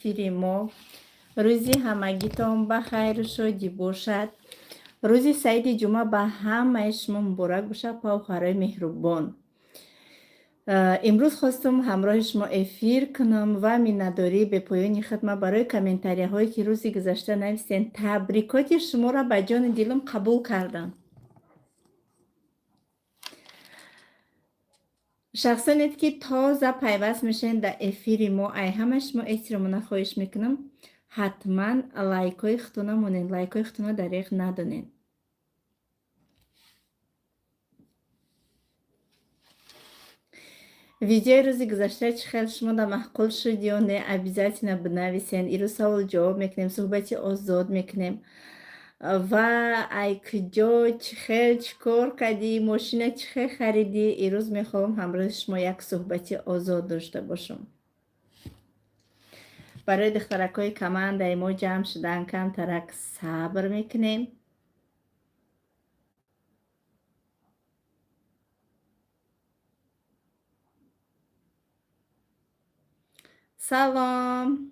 فیری ما روزی همگیتان بخیر و شادی باشد. روزی سعید جمعه به همه شما مبارک باشه. پاوخرای مهربان، امروز خواستم همراه شما افیر کنم و مینداری به پایان خدمت برای کامنتاری هایی که روزی گذشته نوشتین. تبریکات شما را به جان دلم قبول کردم. شخصانیت که تازه پیوست میشین در افیر ما، ای همه شما احترامونه خواهش میکنم حتما لایکای ختونه مونین، لایکای ختونه دریغ ندونین. ویدیو روزی گذشته چه خیلی شما در محقول شد یا نه ابیزایتینا بنویسین. ایرو سوال جواب میکنیم، صحبتی آزاد میکنیم و ای کجا چه خیلی چه کار کردی، ماشین چه خیلی خریدی. ایروز میخوام همراه شما یک صحبتی آزاد داشته باشم. برای دخترک های کمان در ما جمع شدن کم ترک صبر میکنیم. سلام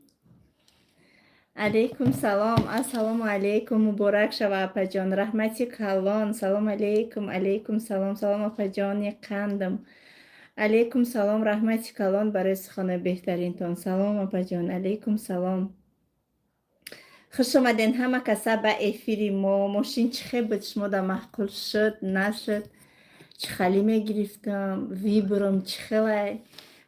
علیکم. سلام، السلام علیکم. مبارک شوه اپا جان، رحمتی کلان. سلام علیکم. علیکم سلام. سلام اپا جان قندم. علیکم سلام، رحمتی کلان برای سخانه بهترین تان. سلام اپا جان، علیکم سلام. خوش آمدین همه کسا به افیری ما. ماشین چه خیلی بود شما در محقول شد نشد، چه خالی میگرفتم وی برم چه خیلی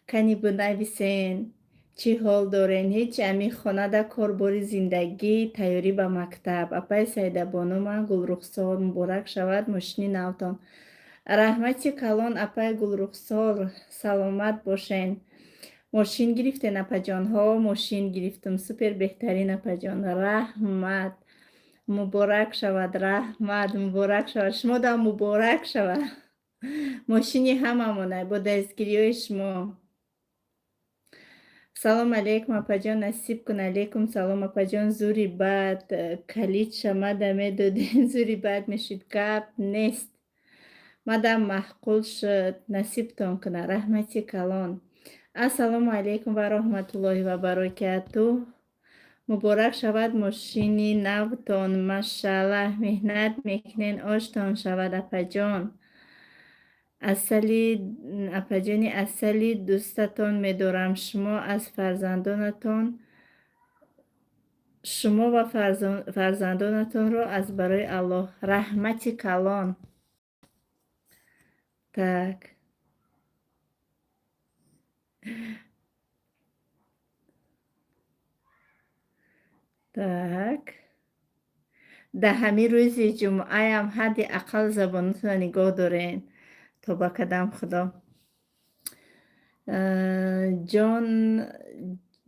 کنی بنویسین. چی حال دارین؟ هیچ امی خانه در کارباری زندگی تیاری به مکتب. اپای سیده بانو من گلرخسار مبارک شود ماشینی نوتان. رحمتی کلان اپای گلرخسار، سلامت باشین. ماشین گرفتین اپا جان ها؟ ماشین گرفتم، سوپر بهترین اپا جان. رحمت مبارک شود، رحمت مبارک شود، شما دا مبارک شود. ماشینی همه مونه با دستگیری های شما. سلام علیکم اپا جان، نصیب کن. علیکم سلام اپا جان. زوری بد کلید شما دمه دادین. زوری بد میشید کپ نیست، مدام محقول شد نصیب تان کنه. رحمتی کلان. السلام علیکم و رحمت الله و برکاته. مبارک شود ماشینی نوتان. ماشاءالله مهنت میکنین آشتان شود اپا جان. اصلی اپا جانی اصلی دوستتان میدارم. شما از فرزندانتان، شما و فرزندانتان را از برای الله. رحمتی کلان. تک ده همین روز جمعه هم حد اقل زبانتون نگاه دارین تا با کدام خدا. جان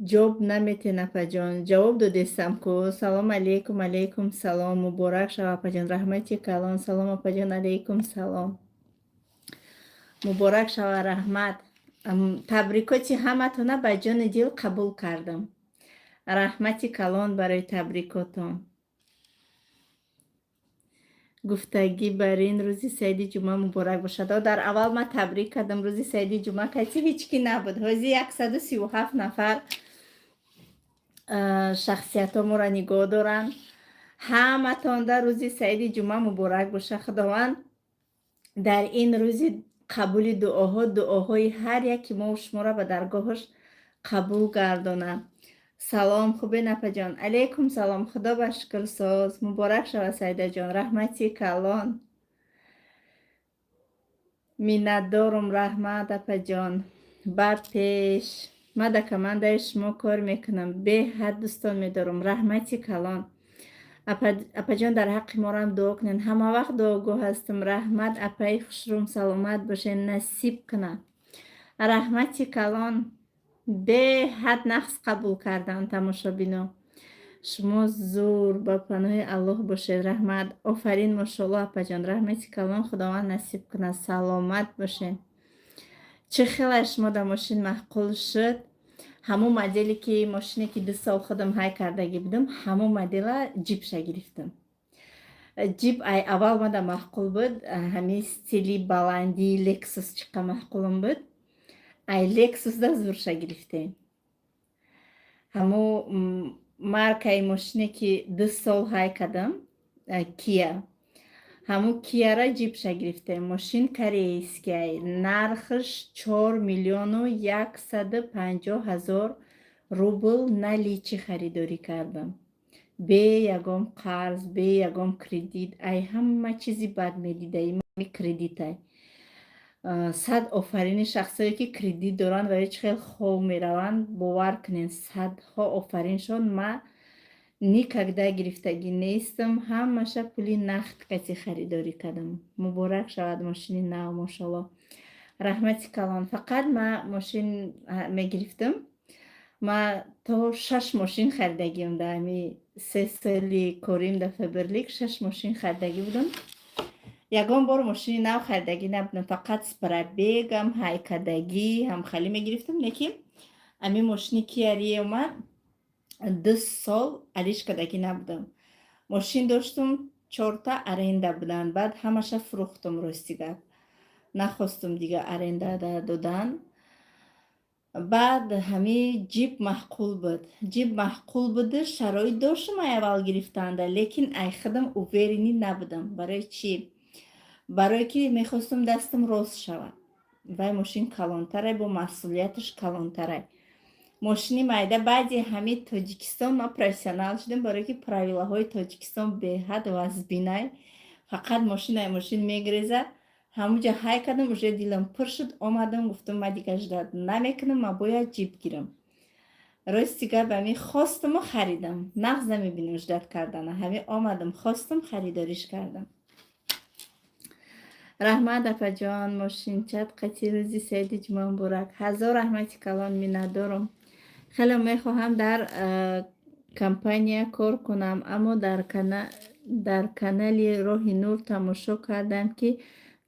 جواب نمیتین اپا جان، جواب دادستم کو. سلام علیکم. علیکم سلام، مبارک شو اپا جان. رحمتی کلان. سلام اپا جان، علیکم سلام، مبارک شو. رحمت. تبریکاتی همه تونه به جان دل قبول کردم. رحمتی کلان برای تبریکاتان. گفتگی بر این روزی سعید جمعه مبارک باشد. در اول من تبریک کردم روزی سعید جمعه، کسی هیچکی نبود. حاضی 137 نفر شخصیت ها را نگاه دارن. همه تان در روزی سعید جمعه مبارک باشه. خداوند در این روزی قبول دعاهای هر یکی ما و شما را به درگاهش قبول گردانه. سلام، خوبه نپا جان؟ علیکم سلام، خدا بشکر ساز. مبارک شود سعیده جان. رحمتی کلان. مینت دارم رحمت اپا جان. بعد پیش ما در کمانده شما کار میکنم، به حد دوستان میدارم. رحمتی کلان. اپا جان در حق ما هم دعا کنین، همه وقت دعاگو هستم. رحمت اپای خوشروم سلامت باشه، نصیب کنه. رحمتی کلان. به حد نقص قبول کردن تماشا بینا. شما زور با پناه الله باشه. رحمت. آفرین ماشاءالله اپا جان. رحمتی کلان. خداوند نصیب کنه، سلامت باشه. چه خیلی شما در ماشین محقول شد. همون مدلی که ماشینی که 2 سال خودم های کردگی بودم، همون مدل جیب شا گرفتم. جیب ای اول ما در محقول بود، همین ستیلی بلندی لکسوس چقدر محقولم بود. ای لکسوس در زور شا گرفتیم. ҳамо маркаи мошине ки 2 сол ҳай кардам, Kia. ҳаму Kia-ра ҷипша гирифтем. Мошин корейския. Нархаш 4 миллиону 150 ҳазор рубл наличи харидорӣ кардам. Бе ягон қарз, бе ягон кредит. Ай ҳама чизи бад медидаи кредитай. 100 офарини шахсое ки кредит доранд ва ҳеч хел хоб мераванд, бовар кунед, 100ҳо офариншон ма никогда гирифтагӣ нестам. Ҳамаша пули нақд каси харидорӣ кардам. Муборак шавад мошини нав, мошалло. Раҳмати калон. Фақат ма мошин мегирифтам. Ма то 6 мошин харидагиам дар ҳамин 3 соли корим дар Фаберлик. 6 мошин харидагӣ будам. ягон бор мошини нав харидагӣ набудам. Фақат спрабегам, ҳайкадагӣ, ҳамхалӣ мегирифтам. Лекин ҳамин мошини Kia Rio омад 2 сол алишкадагӣ набудам. Мошин доштум 4 аренда буданд. Баъд ҳамаша фурӯхтам. Рости гап нахостум дига аренда додан. баъд ҳамин ҷип маъқул буд. Ҷип маъқул буду, шароит доштам аввал гирифтанда, лекин ай худам уверенӣ набудам. Барои чӣ? Барое ки мехостум дастам рост шавад. Вай мошин калонтарай, бо масъулияташ калонтарай. мошини майда баъди ҳамин Тоҷикистон ма профессионал шудам, барое ки правилаҳои Тоҷикистон беҳад вазбинай. Фақат мошин мегиреза. ҳамуҷа ҳай кардам, уже дилам пур шуд. Омадам гуфтам ма дига ждат намекунам, ма бояд ҷип гирам. рости гап ҳамин хостаму харидам. нағз намебинам ждат кардана. ҳамин омадам, хостам, харидориш кардам. раҳмат апаҷон, мошинчат қати рӯзи саиди ҷумъа муборак. ҳазор раҳмати калон, миннатдорам. хеле мехоҳам дар компания кор кунам, аммо дар канали Роҳи Нур тамошо кардам ки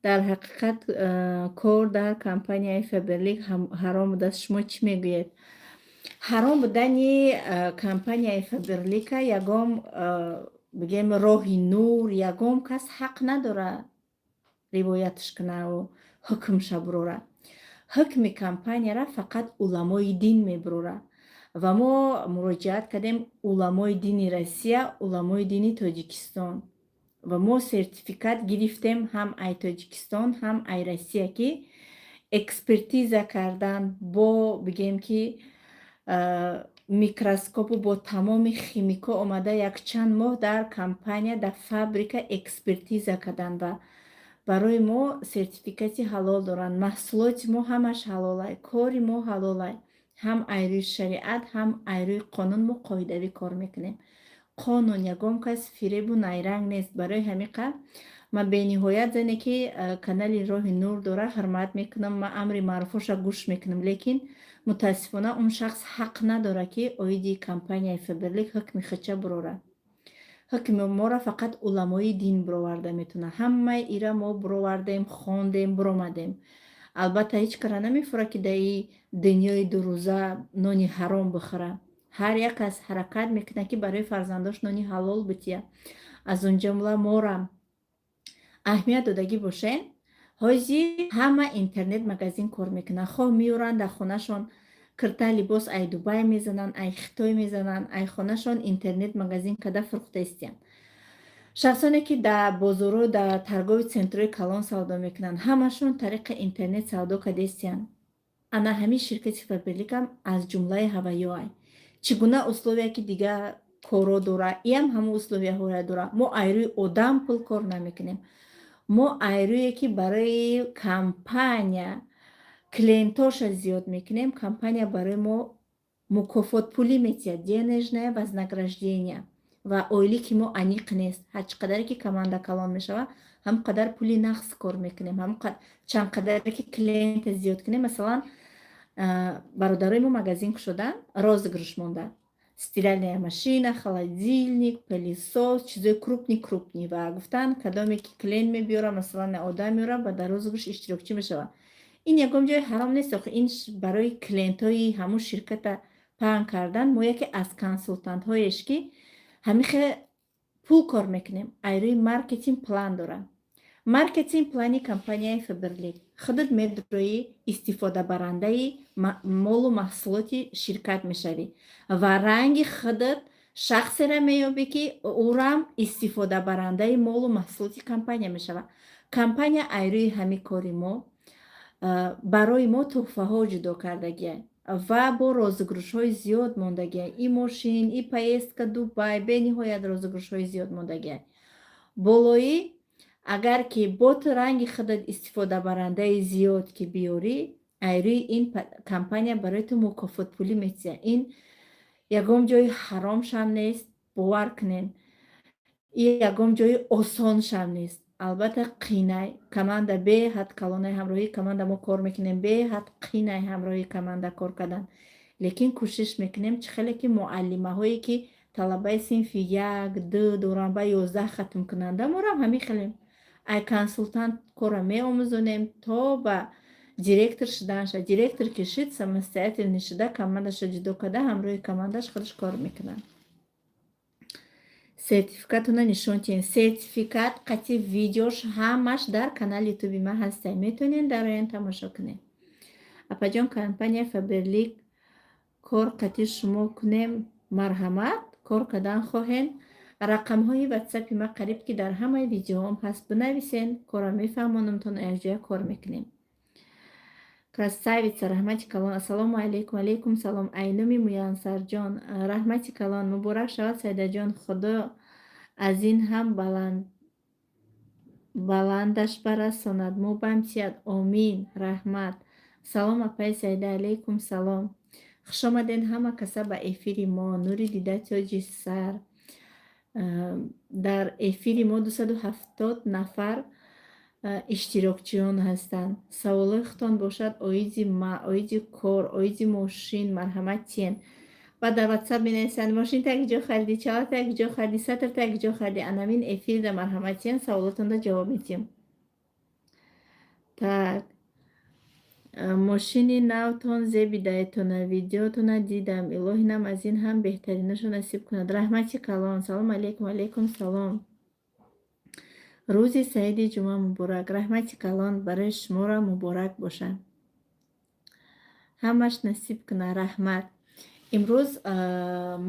дар ҳақиқат кор дар компанияи Фаберлик ҳаром будааст. шумо чӣ мегӯед? ҳаром будани компанияи Фаберлика ягон бигем Роҳи Нур, ягон кас ҳақ надорад ривояташ кунаву ҳукмша бурора. ҳукми компанияра фақат уламои дин мебурора. ва мо муроҷиат кардем уламои дини Россия, уламои дини Тоҷикистон. ва мо сертификат гирифтем, ҳам ай Тоҷикистон, ҳам ай Россия, ки экспертиза кардан бо бигем ки микроскопу бо тамоми химико омада якчанд моҳ дар компания, дар фабрика экспертиза кардан ва барои мо сертификати ҳалол доранд. маҳсулоти мо ҳамаш ҳалолай, кори мо ҳалолай. ҳам айрӯи шариат, ҳам айрӯи қонун мо қоидавӣ кор мекунем. қонун ягон кас фиребу найранг нест. барои ҳамин қадр ма бениҳоят зане ки канали Роҳи Нур дора ҳурмат мекунам, ма амри маъруфоша гӯш мекунам, лекин мутаассифона он шахс ҳақ надора ки оиди компанияи Фаберлик ҳукми худша бурора. ҳукми мора фақат уламои дин буроварда метавона. ҳамаи ира мо буровардем, хондем, буромадем. албатта ҳеҷ кара намефура ки дар ин дунёи дурӯза нони ҳаром бихӯра. ҳар як кас ҳаракат мекуна ки барои фарзандош нони ҳалол бития. аз он ҷумла мора аҳамият додагӣ бошем. ҳозир ҳама интернет магазин кор мекунанд. хоҳ меёранд дар хонашон кирта либос ай Дубай мезананд, ай Хитой мезананд, ай хонашон интернет магазин када фурӯхта истиянд. шахсоне ки дар бозору дар торгови центрои калон савдо мекунанд, ҳамашон тариқи интернет савдо када истиянд. ана ҳамин ширкати Фаберликам аз ҷумлаи ҳавайёай. чӣ гуна условия ки дига коро дора, иам ҳамун условияҳоя дора. мо айрӯи одам пул кор намекунем. мо айрӯе ки барои компания клиентоша зиёд мекунем. компания барои мо мукофот пулӣ метиҳад, денежное вознаграждение. ва оили ки мо аниқ нест. ҳар чӣ қадаре ки команда калон мешавад, ҳам қадар пули нақс кор мекунем. чанд қадаре ки клиент зиёд кунем. масалан бародарои мо магазин кушоданд, розыгрыш монда. стиральная машина, холодильник, пылесос, чизои крупни ва гуфтанд кадоме ки клиент мебиёра, масалан одам меёра ва дар розыгрыш иштирокчӣ мешавад. ин ягон ҷои ҳаром нест. охи ин барои клиентҳои ҳамун ширката паҳн кардан. мо яке аз консултантҳоеш ки ҳамихе пул кор мекунем. айрӯи маркетинг план дора. маркетинг плани компанияи Фаберлик خودت میدروی استفاده برنده مول و محصولات شرکت میشوی و رنگ خودت شخصی را میابی که او را استفاده برنده مول و محصولات کمپانی میشود. کمپانی ایروی همی کاری ما برای ما تحفه ها جدا کردگی و با розыгрыш های زیاد موندگی. این ماشین، این поездка دبی به نهایت розыгрыш های زیاد موندگی. بالایی اگر که با تو رنگ خودت استفاده برنده زیاد که بیاری، ایروی این کمپانی برای تو مکافات پولی میتیه. این یکم جای حرام شم نیست، باور کنین. این یکم جای آسان شم نیست. البته قینه کمانده به حد کلانه همراهی کمانده ما کار میکنیم، به حد قینه همراهی کمانده کار کردن، لیکن کوشش میکنیم چه خیلی که معلمه هایی که طلبه صنف 1 2 دورنبه 11 ختم کننده ما را همی خیلیم ای کنسولتانت کار می آموزونیم تا به دیرکتر شدن شد. دیرکتر کشید самостоятельно شده، کماندش جدا کده همراهی کماندش خودش کار میکنن. سرتیفیکاتونه نشون تین. سرتیفیکات قطعی ویدیوش همش در کانال یوتیوبی ما هسته، میتونین در این تماشا کنین. اپا جان کمپانی فابرلیک کار قطعی شما کنیم، مرحمت کار کدن خواهین. رقم های واتساپ ما قریب که در همه ویدیو هم هست، بنویسین کارا میفهمونم تون ارجای کار میکنیم. красавица رحمتی کلان. السلام علیکم. علیکم سلام. اینومی میانسر جان رحمتی کلان. مبارک شود سیده جان، خدا از این هم بلندش برساند، ما بمسید. آمین. رحمت. سلام اپای سیده. علیکم سلام. خوش آمدین همه کسا به افیر ما. نوری دیده تاجی سر. در افیر ما 270 نفر اشتراکچیان هستند. سوالختان باشد اویزی ما، اویزی کار، اویزی ماشین، مرحمت تین. و در واتساپ می نویسند ماشین تا کجا خریدی، چهار تا کجا خریدی، سطر تا کجا خریدی. انامین افیر در مرحمت تین سوالاتون را جواب میتیم. так ماشینی نوتون زیبی دایتون ویدیوتون دیدم. الهی نم از این هم بهترینشو نصیب کند. رحمتی کلان. سلام علیکم. علیکم سلام. روزی سعید جمعه مبارک. رحمتی کلان برای شما را مبارک باشه، همش نصیب کنه. رحمت. امروز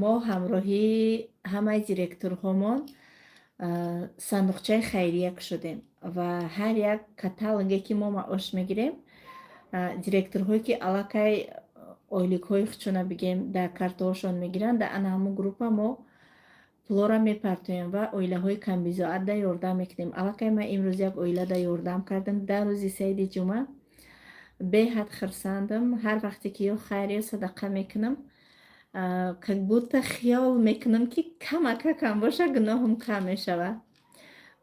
ما همراهی همه دیرکتور هامون صندوقچه خیریه شدیم و هر یک کاتالوگی که ما معاش میگیریم دیرکتور هایی که علاقه اویلیک های خچونه بگیم در کارتاشون میگیرن، در همون گروپ ما پلورا میپرتویم و اویله های کم بیزاعت در یاردم میکنیم. علاقه من امروز یک اویله در یاردم کردم در روزی سید جمعه. به حد خرسندم. هر وقتی که یا خیریه صدقه میکنم که بود خیال میکنم که کم باشه گناهم کم میشوه.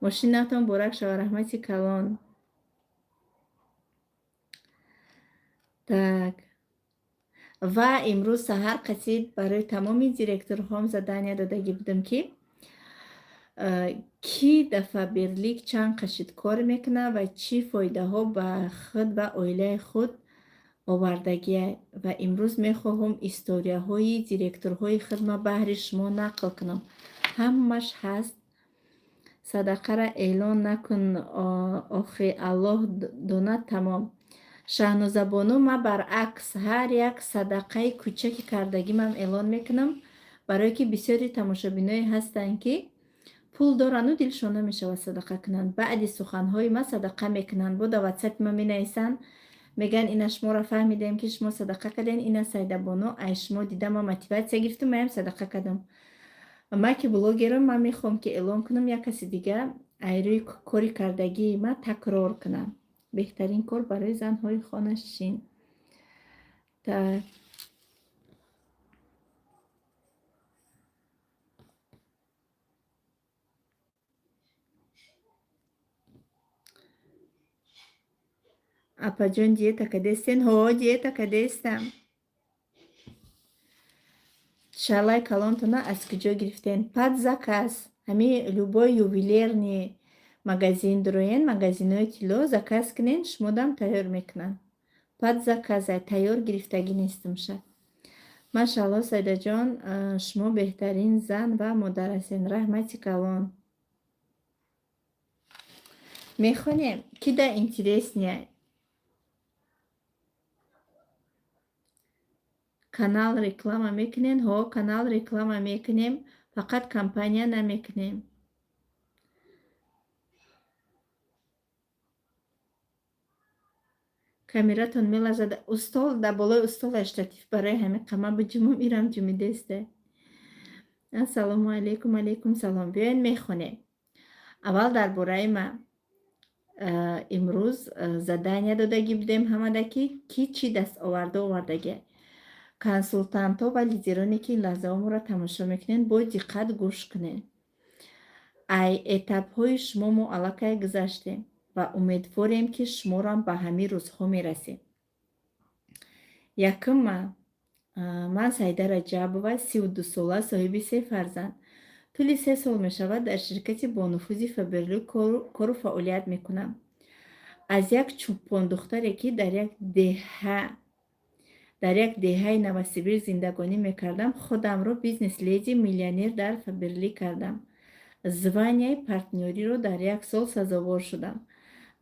ماشینتون بارک شوه. رحمتی کلان. так و امروز سحر قصید برای تمامی دیرکتورهام زدنیا دادگی بودم که کی دفعه برلیک چند قشید کار میکنه و چی فایده ها به خود و اویله خود آوردگیه. و امروز میخواهم استوریا های دیرکتورهای خود ما بهر شما نقل کنم. همش هست. صدقه را اعلان نکن آخه الله داند تمام. شهنازه بانو ما برعکس هر یک صدقه کوچکی کردگی من اعلان میکنم، برای که بسیاری تماشابینای هستن که پول دارن و دلشون نمیشه و صدقه کنن. بعد سخنهای ما صدقه میکنن، بود واتساپ ما می نویسن میگن اینا شما را فهمیدیم که شما صدقه کردین، اینا سیده بانو ای شما دیدم ما موتیواسیون گرفتم من صدقه کردم. ما که بلاگرم من میخوام که اعلان کنم یک کسی دیگه ایروی کاری کردگی ما تکرار کنم. بهترین کار برای زنهای خانه شین. تا اپا جان دیتا کدستین؟ ها دیتا کدستم. شالای کلانتونا از کجا گرفتین؟ پد заказ. همی любой ювелирный магазин дроен, магазинهای طلا заказ کنین شما دم تیار میکنن. پد заказ تیار گرفتگی نیستم شه. ماشاءالله سیده جان شما بهترین زن و مادر هستین. رحمتی کلان. میخونیم که ده اینترسنیه канал реклама мекунем. ҳо канал реклама мекунем, фақат компания намекунем. камератон меларзад. устол дар болои устолаш штатив барои ҳамин қама биҷумо мирам ҷумидесте. ассалому алайкум. алайкум салом. биёед мехонем. аввал дар бораи ма имрӯз задания додагӣ будем ҳамадаки ки чӣ дастоварда овардаги консултантҳо ва лидероне ки ин лаҳзаҳо моро тамошо мекунед бо диққат гӯш кунед. ай этапҳои шумо мо аллакай гузаштем ва умедворем ки шуморо ба ҳамин рӯзҳо мерасем. Якум ман Саида Раҷабова 32 сола, соҳиби 3 фарзанд. тӯли 3 сол мешавад дар ширкати бонуфузи Фаберли кору фаъолият мекунам. аз як чӯпон духтаре ки дар як деҳаи Новосибирск зиндагонӣ мекардам, худамро бизнес-леди миллионер дар Фаберли кардам. званияи партнёриро дар 1 сол сазовор шудам.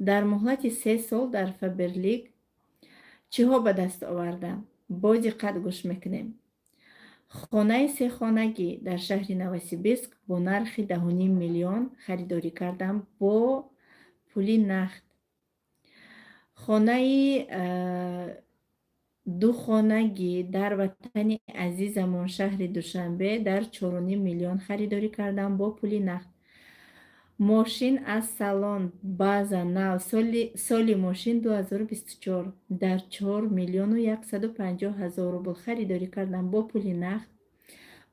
дар муҳлати 3 сол дар Фаберлик чиҳо ба даст овардам? бо диққат гӯш мекунем. хонаи 3 хонагӣ дар шаҳри Новосибирск бо нархи 10.5 миллион харидорӣ кардам бо пули нақд. хонаи 2 хонагӣ дар ватани азизамон шаҳри Душанбе дар 4.5 миллион харидорӣ кардам бо пули нақд. мошин аз салон база нав соли мошин 2024 дар 4 миллиону 150 ҳазор рубл харидорӣ кардам бо пули нақд.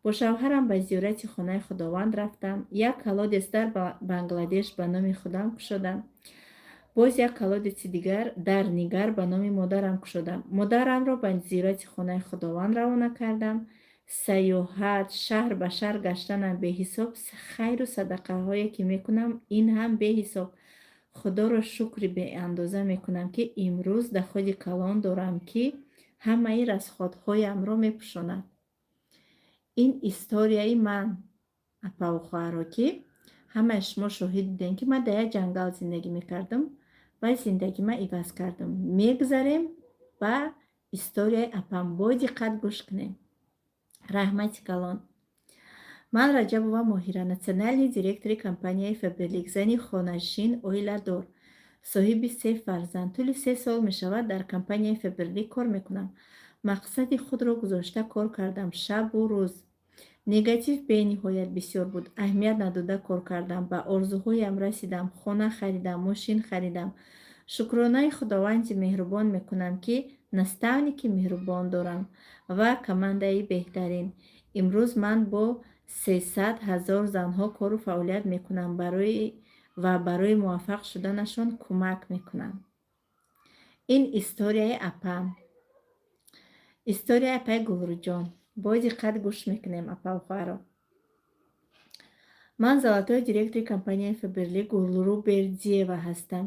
бо шавҳарам ба зиёрати хонаи худованд рафтам. як колодес дар Бангладеш ба номи худам кушодам. боз як колодеси дигар дар Нигар ба номи модарам кушодам. модарамро ба зиёрати хонаи худованд равона кардам. саёҳат, шаҳр ба шаҳр гаштанам беҳисоб, хайру садақаҳое ки мекунам ин ҳам беҳисоб. худоро шукри беандоза мекунам ки имрӯз даходи калон дорам ки ҳамаи расходҳоямро мепӯшонад. ин историяи ман апаву хоҳаро ки ҳамаи шумо шоҳид будем ки ман дар як ҷангал зиндагӣ мекардам ва зиндагима иваз кардам. мегузарем ба историяи апам. бо диққат гӯш кунем. раҳмати калон. ман Раҷабова Моҳира, натсиональный директори компанияи Фаберлик, зани хонашин, оиладор, соҳиби 3 фарзанд. тӯли 3 сол мешавад дар компанияи Фаберлик кор мекунам. мақсади худро гузошта кор кардам шабу рӯз. негатив бениҳоят бисёр буд. аҳамият надода кор кардам. ба орзуҳоям расидам. хона харидам, мошин харидам. шукронаи худованди меҳрубон мекунам ки наставники меҳрубон дорам ва командаи беҳтарин. имрӯз ман бо 300 ҳазор занҳо кору фаъолият мекунам ва барои муваффақ шуданашон кӯмак мекунам. ин историяи апам. историяи апаи Гулруҷон. бо диққат гӯш мекунем апаву хоҳаро. ман Золотой директори компанияи Фаберли Гулрӯ Бердиева ҳастам.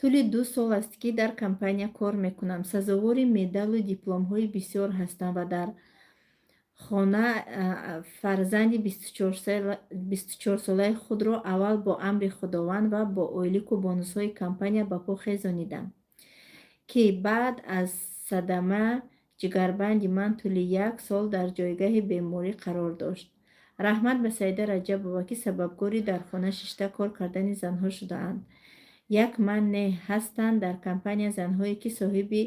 тӯли 2 сол аст ки дар компания кор мекунам. сазовори медалу дипломҳои бисёр ҳастам ва дар хона фарзанди 24-солаи худро аввал бо амри худованд ва бо ойлику бонусҳои компания ба по хезонидам ки баъд аз садама ҷигарбанди ман тӯли 1 сол дар ҷойгоҳи беморӣ қарор дошт. раҳмат ба Саида Раҷабова ки сабабгори дар хона шишта кор кардани занҳо шудаанд. як манъ ҳастанд дар компания занҳое ки соҳиби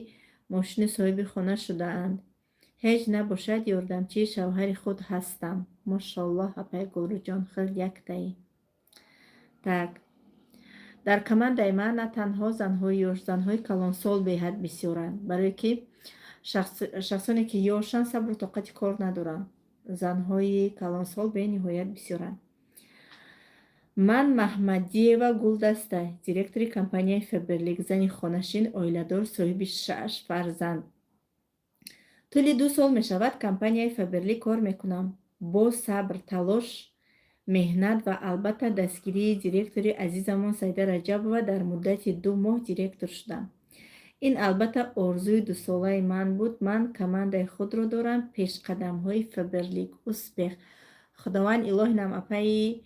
мошину соҳиби хона шудаанд. ҳеҷ набошад ёрдамчии шавҳари худ ҳастам. мошаллоҳ апай Гулруҷон, хел яктаи. так дар командаи ман на танҳо занҳои ёш, занҳои калонсол беҳад бисёранд, барое ки шахсоне ки ёшанд сабру тоқати кор надоранд. занҳои калонсол бениҳоят бисёранд. ман Маҳмадиева Гулдаста, директори компанияи Фаберлик, зани хонашин, оиладор, соҳиби 6 фарзанд. тӯли 2 сол мешавад компанияи Фаберлик кор мекунам. бо сабр, талош, меҳнат ва албатта дастгирии директори азизамон Саида Раҷабова дар муддати 2 моҳ директор шудам. ин албатта орзуи 2 солаи ман буд. ман командаи худро дорам. пешқадамҳои Фаберлик. успех. худованд илоҳи нам апаи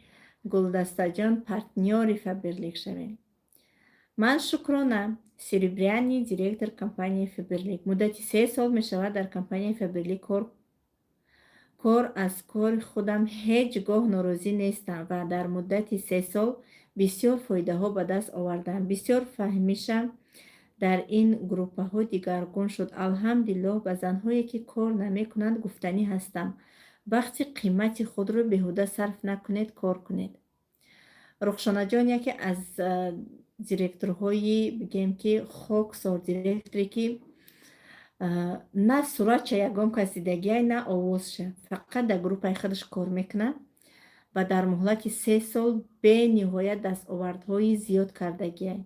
Гулдастаҷон партнёри Фаберлик шавем. من شکرانه سریبریانی دиректор компанияи Faberlic муддати 3 сол мешавад дар компанияи Faberlic кор аз кори худам ҳеҷ гоҳ норозӣ нестам ва дар муддати 3 сол бисёр фоидаҳо ба даст овардам. Бисёр фаҳмишам дар ин группаҳо дигаргун шуд. Алҳамдулиллоҳ ба занҳое ки кор намекунанд гуфтанӣ ҳастам. Вақти қимати худро беҳуда сарф накунед, кор кунед. рухшонаҷон яке аз директорҳои бигем ки хоксор директоре ки на суратша ягон кас дидагиай, на овозша, фақат дар группаи худаш кор мекунад ва дар муҳлати 3 сол бениҳоят дастовардҳои зиёд кардагиай.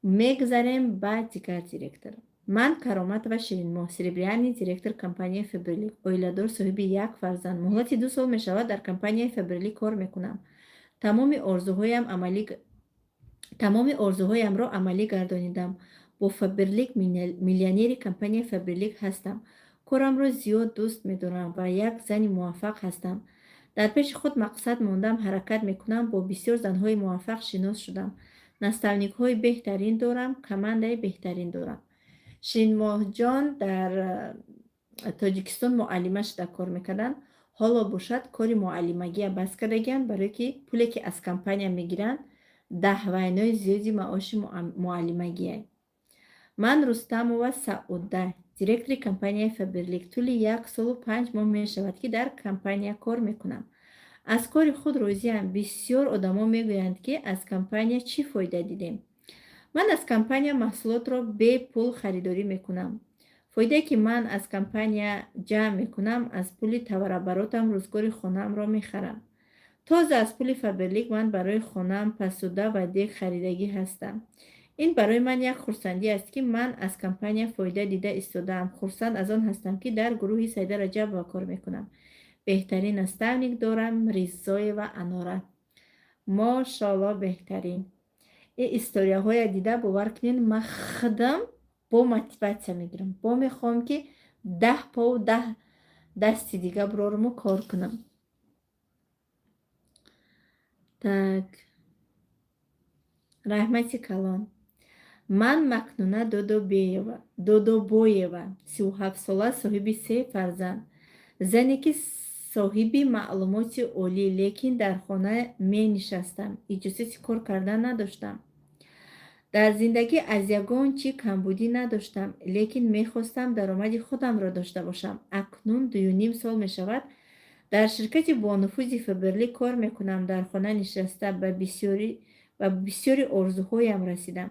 мегзарем ба дигар директор. ман Кароматова Ширинмоҳ Сирибриани директор компанияи Faberlic, оиладор, соҳиби 1 фарзанд. муҳлати 2 сол мешавад дар компанияи Faberlic кор мекунам. тамоми орзуҳоямро амалӣ гардонидам. бо Faberlic миллионери компанияи Faberlic ҳастам. корамро зиёд дӯст медорам ва як зани муваффақ ҳастам. дар пеши худ мақсад мондам, ҳаракат мекунам. бо бисёр занҳои муваффақ шинос шудам. наставникҳои беҳтарин дорам, командаи беҳтарин дорам. Ширинмоҳҷон дар Тоҷикистон муаллима шуда кор мекарданд. ҳоло бошад кори муаллимагия бас кардагианд, барое ки пуле ки аз компания мегиранд даҳвайнои зиёди маоши муаллимагия. ман Рустамова Сауда, директори компанияи Faberlic, тӯли 1 солу 5 моҳ мешавад ки дар компания кор мекунам. аз кори худ розиам. бисёр одамо мегӯянд ки аз компания чӣ фоида дидем. ман аз компания маҳсулотро бе пул харидорӣ мекунам. фоидае ки ман аз компания ҷамъ мекунам, аз пули таварабаротам рӯзгори хонаамро мехарам. тоза аз пули Faberlic ман барои хонаам пасуда ва дег харидагӣ ҳастам. ин барои ман як хурсандӣ аст ки ман аз компания фоида дида истодаам. хурсанд аз он ҳастам ки дар гурӯҳи Саида Раҷабова кор мекунам. беҳтарин наставник дорам, Ризоева Анора. мошоалло, беҳтарин. ин историяҳоя дида бовар кунед, ман худам бо мотиватсия мегирам. бо мехоҳам ки 10 пову 10 дасти дига бироруму кор кунам. так раҳмати калон. ман Макнуна Додобоева 37 сола, соҳиби 3 фарзанд. зане ки соҳиби маълумоти олӣ, лекин дар хона менишастам. иҷозати кор кардан надоштам. дар зиндагӣ аз ягон чӣ камбудӣ надоштам, лекин мехостам даромади худамро дошта бошам. акнун 2.5 сол мешавад дар ширкати бонуфузи Faberlic кор мекунам. дар хона нишаста ба бисёри орзуҳоям расидам.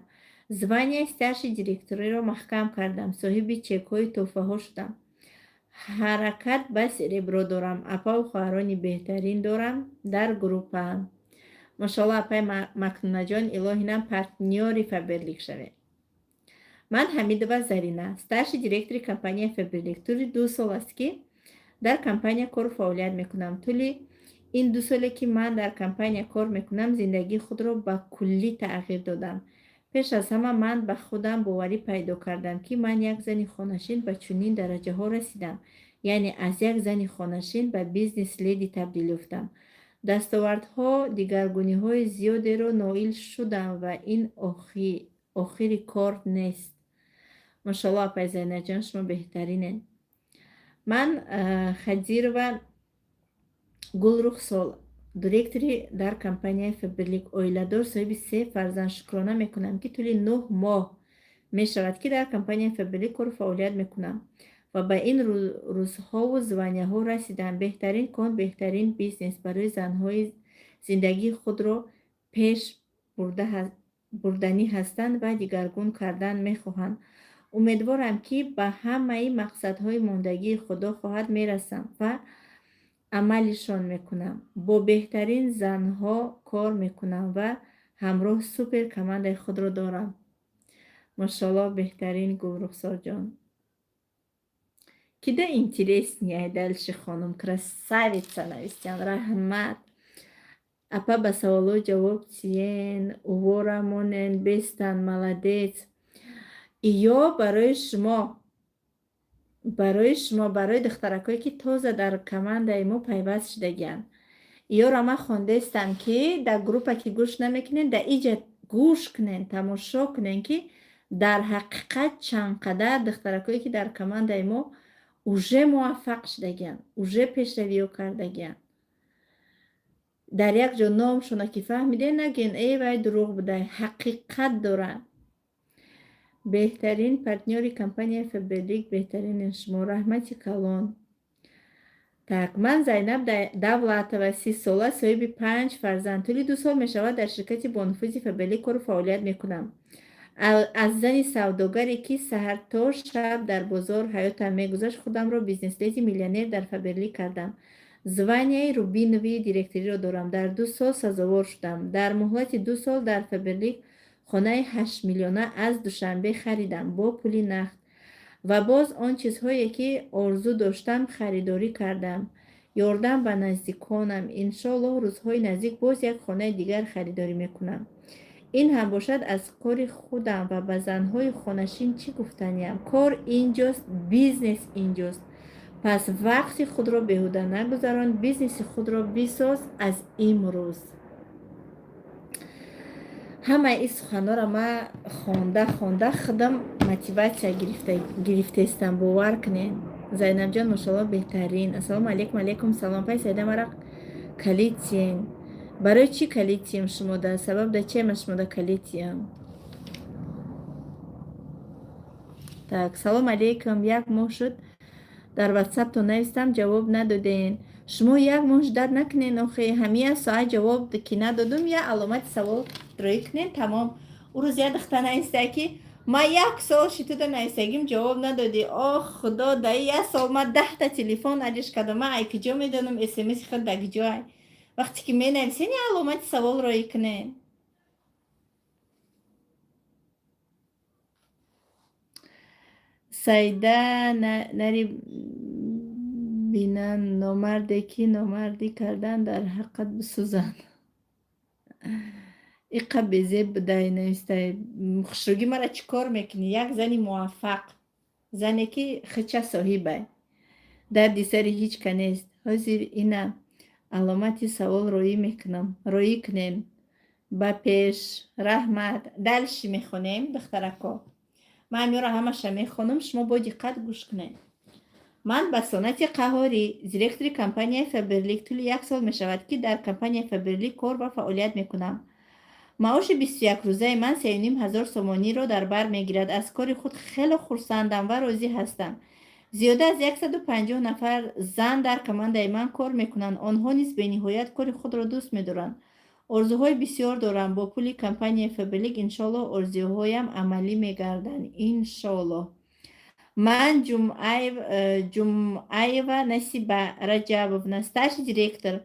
званияи старши директориро маҳкам кардам. соҳиби чекҳои тӯҳфаҳо шудам. ҳаракат ба серебро дорам. апаву хоҳарони беҳтарин дорам дар группаам. мошоалло апай Макнунаҷон, илоҳинам партнёри Faberlic шавед. ман Ҳамидова Зарина, старши директори компанияи Faberlic. тӯли 2 сол аст ки дар компания кору фаъолият мекунам. тӯли ин 2 соле ки ман дар компания кор мекунам, зиндагии худро ба куллӣ тағйир додам. пеш аз ҳама ман ба худам боварӣ пайдо кардам ки ман як зани хонашин ба чунин дараҷаҳо расидам. яъне аз як зани хонашин ба бизнес леди табдил ёфтам. дастовардҳо, дигаргуниҳои зиёдеро ноил шудам ва ин охири кор нест. мошоалло апай Зайнаҷон, шумо беҳтаринед. ман Хадирова Гулрухсол, директори дар компанияи Faberlic, оиладор, соҳиби 3 фарзанд. шукрона мекунам ки тӯли 9 моҳ мешавад ки дар компанияи Faberlic кору фаъолият мекунам ва ба ин рӯзҳову званияҳо расидам. беҳтарин кон, беҳтарин бизнес барои занҳои зиндагии худро пеш бурданӣ ҳастанд ва дигаргун кардан мехоҳанд. умедворам ки ба ҳамаи мақсадҳои мондагии худо хоҳад мерасам ва амалишон мекунам. бо беҳтарин занҳо кор мекунам ва ҳамроҳ супер командаи худро дорам. мошоалло, беҳтарин Гулрухсорҷон. Кида интереснее дальше, хонум, красавица навистян, раҳмат. апа ба саволо ҷавоб тиен, уворамонен, бестан, молодец. иё барои шумо, барои духтаракое ки тоза дар командаи мо пайваст шудагианд. иёро ман хондестам ки дар группа ки гӯш намекунед, дар иҷа گوش کنین، تماشا کنین که در حقیقت چند قدر دخترکایی که در کمند ما اوژه موفق شدگین، اوژه پیشروی کردگین. در یک جا نامشون که فهمیدین نگین ای وای دروغ بوده، حقیقت دارن. بهترین پارتنری کمپانی فبرلیک، بهترین شما، رحمتی کلان. Так, من زینب دولتова 30 ساله، صاحب 5 فرزند. طول 2 سال می شود در شرکت بانفوذی فبرلیک کار و فعالیت می کنم. از زن سوداگری که سحر تا شب در بازار حیاتم می گذاشت خودم را بیزنس لیدی میلیونر در فبرلیک کردم. زوانیای روبینوی دیرکتری را دارم. در 2 سال سزاوار شدم. در مهلت 2 سال در فبرلیک خانه 8 میلیونه از دوشنبه خریدم با پول نقد و باز آن چیزهایی که آرزو داشتم خریداری کردم. یاردم به نزدیکانم. انشالله روزهای نزدیک باز یک خانه دیگر خریداری میکنم. این هم باشد از کار خودم و به زنهای خانشین چی گفتنیم؟ کار اینجاست، بیزنس اینجاست. پس وقتی خود را بهوده نگذاران، بیزنس خود را بساز از امروز. همه این سخنها را ما خوانده خودم موتیواسیا گرفته استم. باور کنین زینب جان ماشاءالله بهترین. السلام علیکم. سلام پای سیده مرا کلیتین. برای چی کلیتیم شما ده؟ سبب ده چه شما ده کلیتیم؟ так سلام علیکم. یک ماه شد در واتساپ تو نوشتم جواب ندادین. شما یک ماه درد نکنین آخه همه ساعت جواب که ندادم یا علامت سوال روی کنین تمام. او روز یاد دختر نایسته که ما 1 سال شده در نایستگیم جواب ندادی. آه خدا در 1 سال ما 10 تا تلفن ادش کردم. من ای کجا میدونم اسمس خود در کجای وقتی که می نویسین علامت سوال روی کنین. سیده نری بینن نامردی که نامردی کردن در حقیقت بسوزن. ایقا بزیب بدهی نویسته. خشرگی مرا چی کار میکنی؟ یک زنی موفق، زنی که خچه صاحبه، دردی سری هیچ که نیست. حاضر اینه علامتی سوال روی میکنم. روی کنین با پیش رحمت دلشی میخونیم دخترکا. من امیورا همه میخونم، شما با دقت گوش کنین. من به سنت قهاری دیرکتری کمپانی فبرلیک طول 1 سال می شود که در کمپانی فبرلیک کار و فعالیت می کنم. معاش 21 روزه من 3,500 سومانی را در بر می گیرد. از کار خود خیلی خرسندم و راضی هستم. زیاده از 150 نفر زن در کمند من کار می کنند. آنها نیز به نهایت کار خود را دوست می دارند. آرزوهای بسیار دارم. با پول کمپانی فبرلیک انشالله آرزوهایم عملی می گردند. انشالله. من جمعه و نصیب رجبونا старший دیرکتر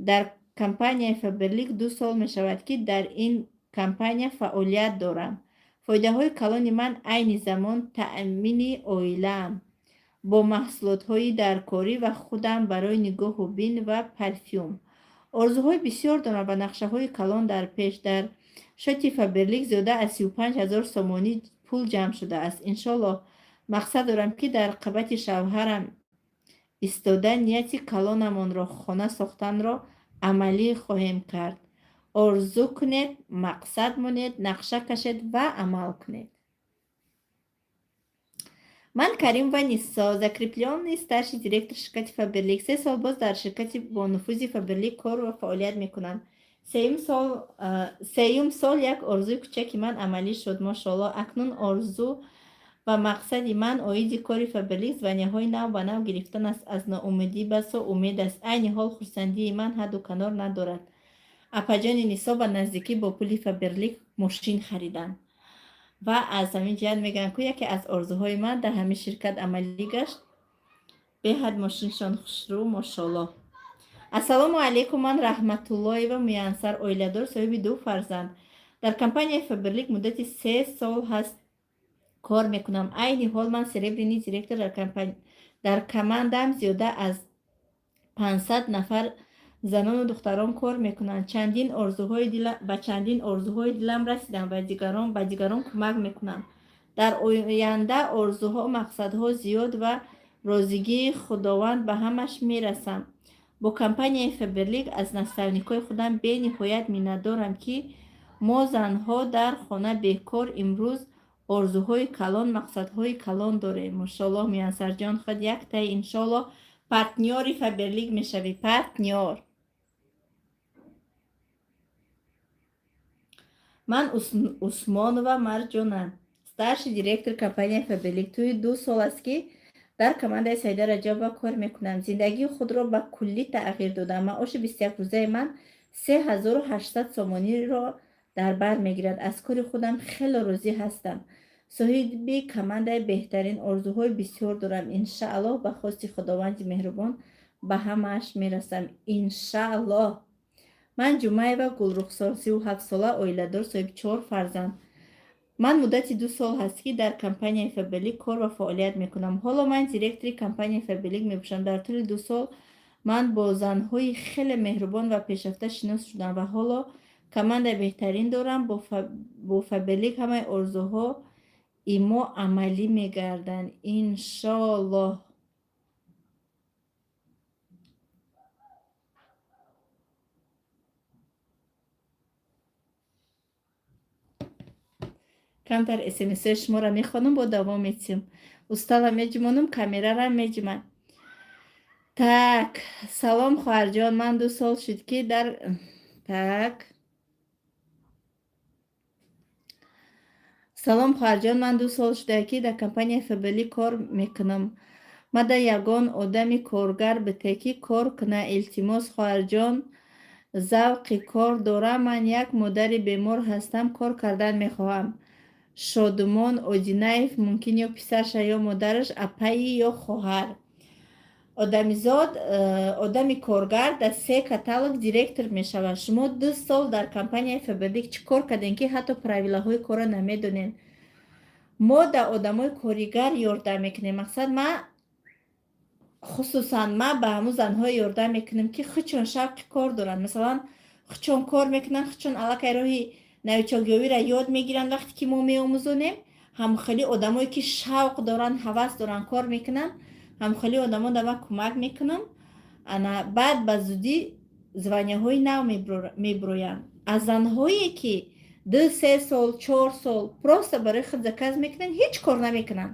در کمپانی فبرلیک 2 سال می شود که در این کمپانی فعالیت دارم. فایده های کلان من عین زمان تأمین اویلم با محصولات های درکاری و خودم برای نگاه و بین و پرفیوم. آرزوهای بسیار دارم و نقشه های کلان در پیش. در شرکت فبرلیک زیاده از 35,000 سومانی پول جمع شده است. انشالله مقصد دارم که در قبط شوهرم ایستاده نیتی کلانمان را خانه ساختن را عملی خواهیم کرد. آرزو کنید، مقصد مانید، نقشه کشید و عمل کنید. من کریم ونیسا زکریپلیان старший دیرکتر شرکت فبرلیک 3 سال باز در شرکت با نفوذ فبرلیک کار و فعالیت میکنم. سیوم سال یک آرزوی کوچکی من عملی شد. ماشاءالله اکنون آرزو و مقصد من آید کاری فبرلیک زوانیهای نو و نو گرفتن است. از ناامیدی بسا امید است. عین حال خرسندی من حد و کنار ندارد. اپاجان نیسا و نزدیکی با پول فبرلیک ماشین خریدن و از همین جهت میگن که یکی از آرزوهای من در همین شرکت عملی گشت. به حد ماشینشان خوشرو ماشاءالله. السلام علیکم. من رحمت الله و میانسر اویلدار صاحب 2 فرزند در کمپانی فبرلیک مدت 3 سال هست کار میکنم. عین حال من سربرینی دیرکتر در کماندم زیاده از 500 نفر زنان و دختران کار میکنند. چندین آرزوهای دلم رسیدم و دیگران کمک میکنم. در آینده آرزوها مقصدها زیاد و راضیگی خداوند به همش میرسم. با کمپانی فبرلیک از نسترنیکای خودم به نهایت میندارم که ما زنها در خانه بکار امروز آرزوهای کلان مقصدهای کلان داریم. ماشاءالله میانسر جان خود یک تای انشالله پارتنیاری فبرلیگ میشوی. پارتنیار. من عثمانова مرجانم، старший директор компании Фаберлик. توی 2 سال است که در کمانده سیده رجب کار میکنم. زندگی خود را به کلی تغییر دادم. معاش 21 روزه من 3800 سومانی را در بر میگیرد. از کار خودم خیلی راضی هستم. صاحب کمانده بهترین آرزوهای بسیار دارم. انشاءالله به خواست خداوند مهربان به همه‌اش میرسم. انشاءالله. من جمعیه گلرخسار 37 ساله، اویله‌دار، صاحب 4 فرزند. من مدتی 2 سال هست که در کمپانی فبرلیگ کار و فعالیت میکنم. حالا من دیرکتوری کمپانی فبرلیگ میباشم. در طول 2 سال من با زنهای خیلی مهربان و پیشرفته شناس شدم و حالا کمانده بهترین دارم. با فبرلیگ همه آرزوها ایما عملی میگردن انشالله. کمتر اسمس شما را میخوانم با دوام میتیم. استالا میجمانم کامیرا را میجمن. Так, салом хоҳарҷон, ман 2 сол шуд ки дар так. Салом хоҳарҷон, ман 2 сол шуда ки дар компанияи Фаберлик кор мекунам. Мада ягон одами коргар бите ки кор куна. Илтимос хоҳарҷон, завқи кор дорам. Ман як модари бемор ҳастам, кор кардан мехоҳам. Шодумон Одинаев, мумкин ё писарша ё модараш апаи ё хоҳар. одамизод одами коргар дар 3 каталог директор мешавад. шумо 2 сол дар компанияи Фаберлик чӣ кор кардем ки ҳатто правилаҳои корро намедонем? мо дар одамои коригар ёрдам мекунем. мақсад хусусан ма ба ҳамун занҳое ёрдам мекунем ки хучон шавқи кор доранд. масалан хучон кор мекунанд, хучон аллакай роҳи навичокиёвиро ёд мегиранд. вақте ки мо меомӯзонем ҳамхели одамое ки шавқ доранд, ҳавас доранд, кор мекунанд, ҳамхели одамон да ма кӯмак мекунам. ана баъд ба зудӣ званяҳои нав меброянд. аз занҳое ки 2-3 сол 4 сол просто барои худ заказ мекунанд, ҳеҷ кор намекунанд.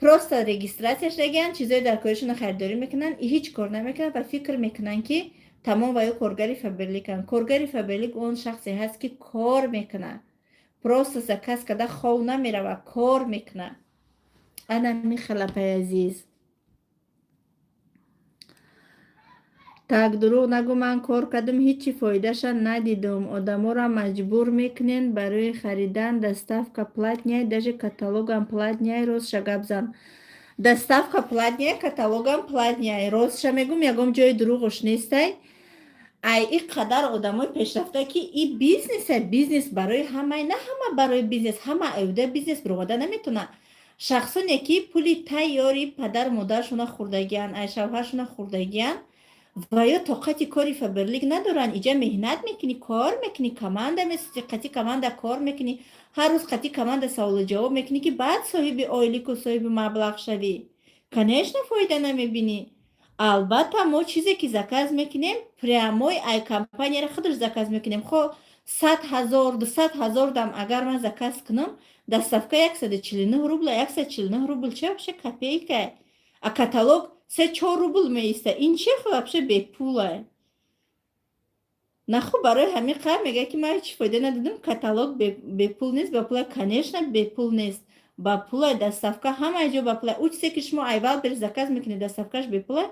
просто регистратсияш дагиянд, чизои дар коришона харидорӣ мекунанд, ҳеҷ кор намекунанд ва фикр мекунанд ки тамом ва ё коргари Фаберликанд. коргари Фаберлик он шахсе ҳаст ки кор мекунад. просто заказ карда хов намерава, кор мекунад. ана михалапай азиз. так дурӯғ нагӯ, ман кор кардам, ҳечи фоидаша надидум. одаморо маҷбур мекунен барои харидан доставка платняй, даже каталогам платняй. ростша гап зан. доставка платняй, каталогам платняй. ростша мегӯм, ягон ҷои дурӯғош нестай. ай и қадар одамои пешрафта ки и бизнесе, бизнес барои ҳамаи, на ҳама барои бизнес, ҳама айуда бизнес биромада наметона. шахсоне ки пули тайёри падар модаршона хӯрдагиянд, ай шавҳаршона хӯрдагиянд ва ё тоқати кори Фаберлик надоранд. иҷа меҳнат мекунӣ, кор мекунӣ, команда месозӣ, қати команда кор мекунӣ, ҳар рӯз қати команда саволу ҷавоб мекунӣ ки баъд соҳиби оилику соҳиби маблағ шавӣ. конечно фоида намебинӣ. албатта мо чизе ки заказ мекунем прямой ай компанияро худаш заказ мекунем. хо 100 000 200 000 дам агар ман заказ кунам, доставка 149 рубл, 149 рубл чӣ вообще копейка. а каталог 3-4 рубл меиста. ин чӣ вообще бепулае? наху барои ҳамин қавм мега ки ман ҳеҷ фоида надодам. каталог бепул нест, бепулае. конечно бепул нест, ба пулае. доставка ҳамаи ҷо ба пулае. ӯ чизе ки шумо айвал бери заказ мекунед, доставкаш бепулае.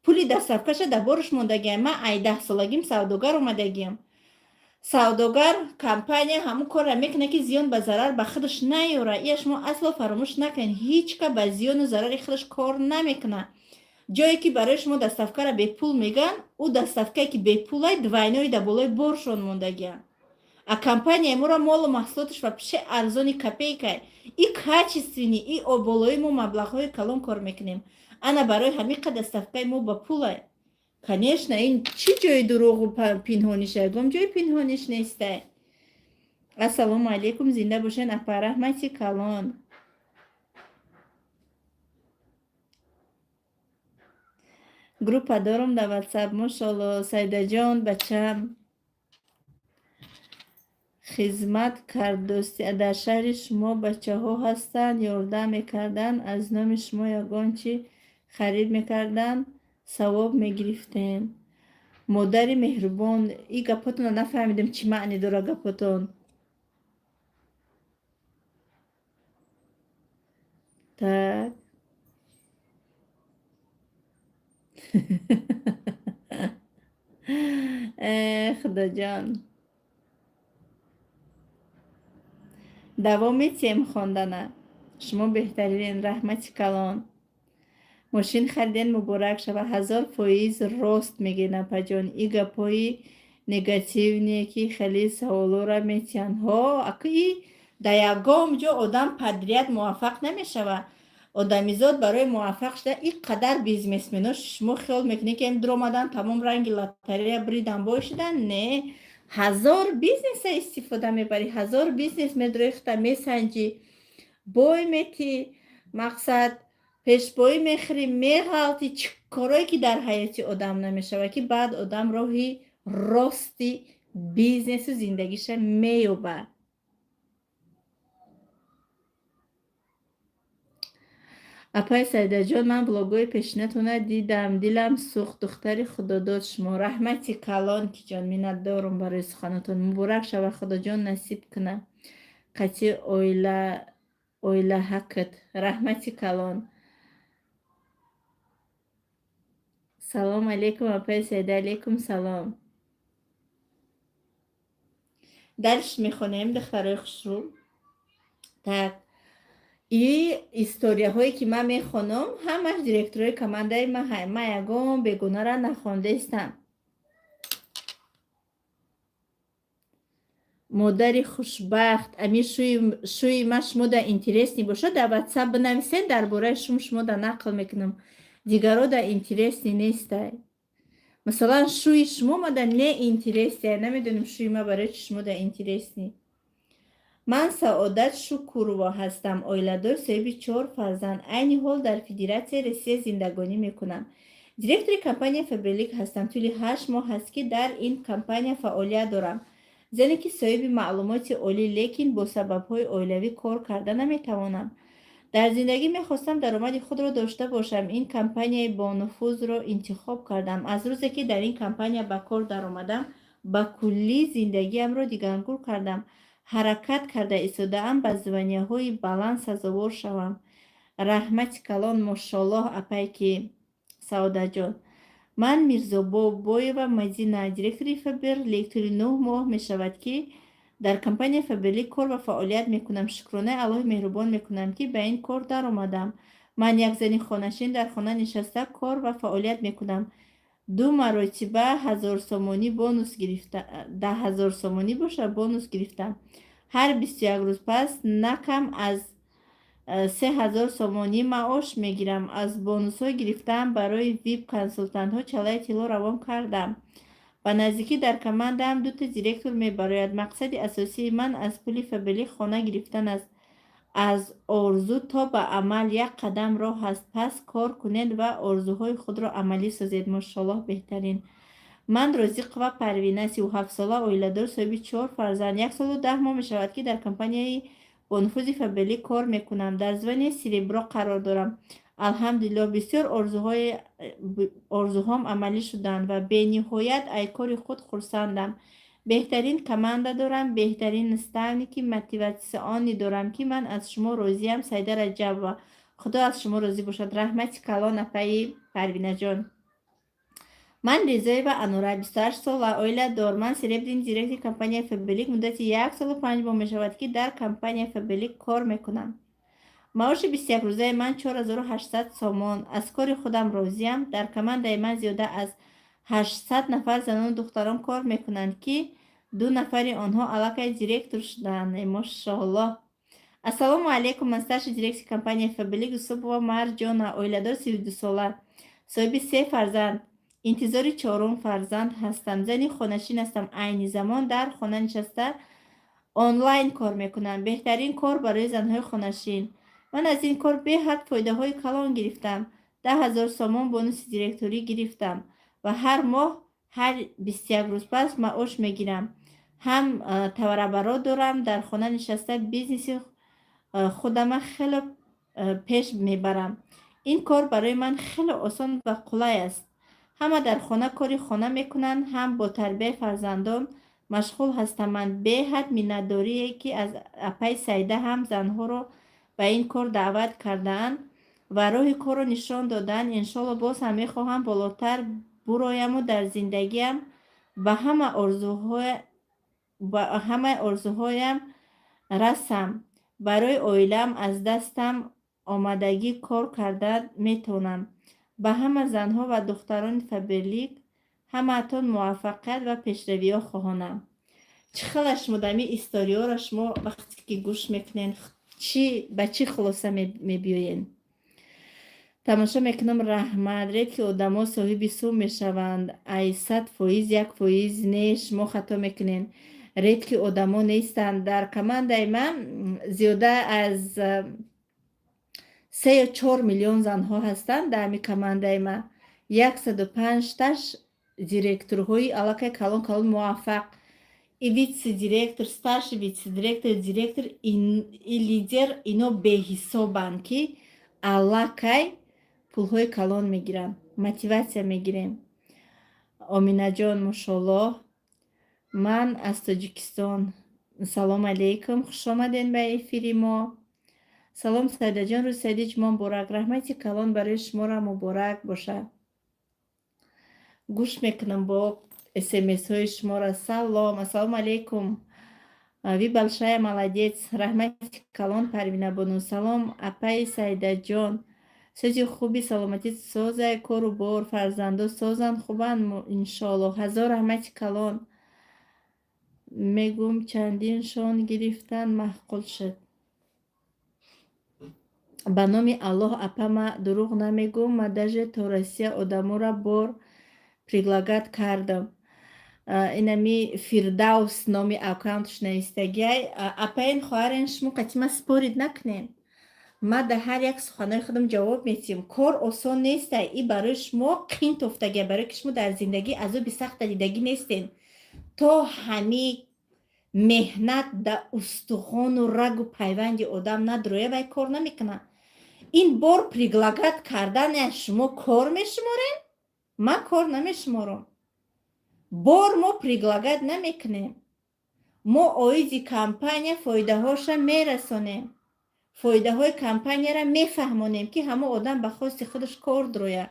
пули доставкаша дар бориш мондагиам. ман ай 10 солагим савдогар омадагиам. савдогар компания ҳамун корро мекунад ки зиён ба зарар ба худаш наёра. ия шумо асло фаромӯш накунед. ҳеҷ ка ба зиёну зарари худаш кор намекунад. ҷое ки барои шумо доставкаро бепул мегӯян, ӯ доставкае ки бепулай двайнои дар болои боршон мондагианд. а компания моро молу маҳсулоташ вообще арзони копейкае. и качествени, и оболои мо маблағҳои калон кор мекунем. ана барои ҳамин қа доставкаи мо ба пулае. конечно ин чӣ ҷои дурӯғу пинҳониша? ягон ҷои пинҳониш нестай. ассалому алайкум, зинда бошен. апа раҳмати калон. группа дорам дар ватсап. мошалло саидаҷон бачам. خدمت کرد دوستی در شهر شما بچه ها هستند یاردم میکردن از نام شما یگان چی خرید میکردن ثواب میگرفتین مادر مهربان این گپاتون رو نفهمیدم چی معنی داره گپاتون так خدا جان دوام میتیم خواندن شما بهترین رحمت کلان ماشین خریدن مبارک شود 1000% راست میگه نپا جان این گپای نگاتیو نیه که خیلی سوالو را میتین ها اکی در یکم جا آدم پدریت موفق نمیشود آدمیزاد برای موفق شده این قدر بیزنسمن شما خیال میکنی که این در آمدن تمام رنگ لاتاری بریدن باشدن نه 1000 بیزنس استفاده میبری 1000 بیزنس میدریخته میسنجی بای میتی مقصد پیشبایی میخری میغلطی چه کارایی که در حیاتی آدم نمیشه که بعد آدم راهی راستی بیزنس و زندگیش میوبه اپای سیده جان من بلاگوی پیشنتونه دیدم دلم سوخت دختری خدا داد شما رحمتی کلان کی جان منت دارم برای سخنتون مبارک شود خدا جان نصیب کنه قطعی اویله حقت رحمتی کلان سلام علیکم اپای سیده علیکم سلام درش میخونیم دخترای خوشرو так این استوریا هایی که من میخونم همش دیرکتوری کمانده من یگم بگونه را نخونده استم مادر خوشبخت امی شوی ما شما در اینترست باشه در واتساپ بنویسین درباره شما در نقل میکنم دیگرها در اینترست نیست مثلا شوی شما ما در نه اینترستی نمیدونم شوی ما برای شما در اینترست نی من سعادت شکوروا هستم آیله‌دار صاحب 4 فرزند عین حال در فدراسیون روسیه زندگانی میکنم دیرکتور کمپانی فبرلیک هستم طول 8 ماه هست که در این کمپانی فعالیت دارم زنی که صاحب معلومات عالی لیکن با سبب‌های اولیوی کار کرده نمیتوانم در زندگی میخواستم درآمد خود را داشته باشم این کمپانی با نفوذ را انتخاب کردم از روزی که در این کمپانی به کار درآمدم با کلی زندگیم را دیگرگون کردم حرکت کرده ایستاده‌ام به زبانی‌های بلند سزاوار شوم رحمت کلان ماشاءالله اپایکی سعادت جان من میرزا بابایова مدینه دیرکتوری فبر لیکتوری 9 ماه می شود که در کمپانی فبرلی کار و فعالیت میکنم شکرانه الله مهربان میکنم که به این کار در آمدم من یک زنی خانشین در خانه نشسته کار و فعالیت میکنم 2 مرتبه 1000 سومانی بونوس گرفتم 10,000 سومانی باشه بونوس گرفتم هر 21 روز پس نکم از 3000 سومانی معاش میگیرم از بونوس های گرفتم برای ویب کنسولتنت ها چلای تیلو روان کردم و نزدیکی در کماندم 2 تا دیرکتور میبراید مقصد اساسی من از پول فبرلی خانه گرفتن است از آرزو تا به عمل یک قدم راه است پس کار کنید و آرزوهای خود را عملی سازید ماشاءالله بهترین من رزق و پروینه 37 ساله آیله‌دار صاحب 4 فرزند 1 سال و 10 ماه می شود که در کمپانی با نفوذ فبرلی کار میکنم در زبان سریبرا قرار دارم الحمدلله بسیار آرزوهام عملی شدند و به نهایت ای کار خود خرسندم بهترین کمانده دارم بهترین استانی که موتیواسیونی دارم که من از شما راضیم سیده رجب و خدا از شما راضی باشد رحمت کلان اپای پروینه جان من رضای و انوره 28 سال و آیله دارم سریبرین دیرکتور کمپانی فبرلیک مدت 1 سال و 5 ماه می شود که در کمپانی فبرلیک کار میکنم معاش 21 روزه من 4800 سومان از کار خودم راضیم در کمانده من زیاده از 800 نفر زنان و دختران کار میکنند که 2 نفر آنها علاقه دیرکتور شدند ماشاءالله السلام علیکم من سرش دیرکتور کمپانی فبرلیک صبح و مر جان آیله‌دار 32 ساله صاحب 3 فرزند انتظار 4 فرزند هستم زنی خانشین هستم عین زمان در خانه نشسته آنلاین کار میکنم بهترین کار برای زنهای خانشین من از این کار به حد فایده های کلان گرفتم 10,000 سومان بونوس دیرکتوری گرفتم و هر ماه هر 21 روز پس معاش میگیرم هم توربرا دارم، در خانه نشسته بیزنس خودم خیلی پیش میبرم. این کار برای من خیلی آسان و قلای است. همه در خانه کاری خانه میکنن، هم با تربیت فرزندان مشغول هستم. من به حد مینداری که از اپای سیده هم زنها رو به این کار دعوت کردن و راه کار رو نشان دادن. انشالله باز هم میخواهم بالاتر برایم و در زندگیم به همه آرزوهایم رسم. برای اویلم از دستم آمدگی کار کردن میتونم. به همه زنها و دختران فبرلیک همتون موفقیت و پیشروی ها خواهانم. چقدر شما دمی استوریا را شما وقتی که گوش میکنین به چی خلاصه میبیوین؟ تماشا میکنم رحمت رید که آدم ها صاحب سو میشوند. ای 100% 1% نه شما خطا میکنین. رید که آدم ها نیستند. در کمانده من زیاده از 3 یا 4 میلیون زن ها هستند. در می کمانده من 105 تاش دیرکتورهای علاقه کلان کلان موفق. ای ویتس دیرکتور، ستارش ویتس دیرکتور این لیدر اینا به حسابند که علاقه پولهای کلان میگیرن، мотивация میگیریم. آمینه جان ماشاءالله. من از تاجیکستان. سلام علیکم، خوش آمدین به افیری ما. سلام سیده جان، روز سیده جمان مبارک، رحمتی کلان برای شما را مبارک باشه. گوش میکنم با اسمس های شما را. سلام، السلام علیکم. وی большая молодец. رحمتی کلان پروینه بانو. سلام اپای سیده جان. سوزی خوبی، سلامتی سازه، کار و بار، فرزنده سازن خوبن انشالله. هزار رحمت کلان. میگم چندین شان گرفتن محقول شد. به نام الله اپا ما دروغ نمیگم. ما دژه تا روسیه آدمو را بار приглашать کردم. اینمی فیردوس نامی اکانتش نویستگی. اپا این خواهرین شما قطیمه سپارید نکنین. ما در هر یک سخنهای خودم جواب میتیم. کار آسان نیست. ای برای شما قین تفتگی، برای که شما در زندگی از او بی سخت دیدگی نیستین. تا همی مهنت در استخوان و رگ و پیوند آدم ندرویه و کار نمیکنه. این بار پریگلاگت کردن شما کار میشمارین؟ ما کار نمیشمارم. بار ما پریگلاگت نمیکنیم. ما آیزی کمپانی فایده هاش میرسانیم. فایده های کمپانی را میفهمونیم که همه آدم به خواست خودش کار درویه.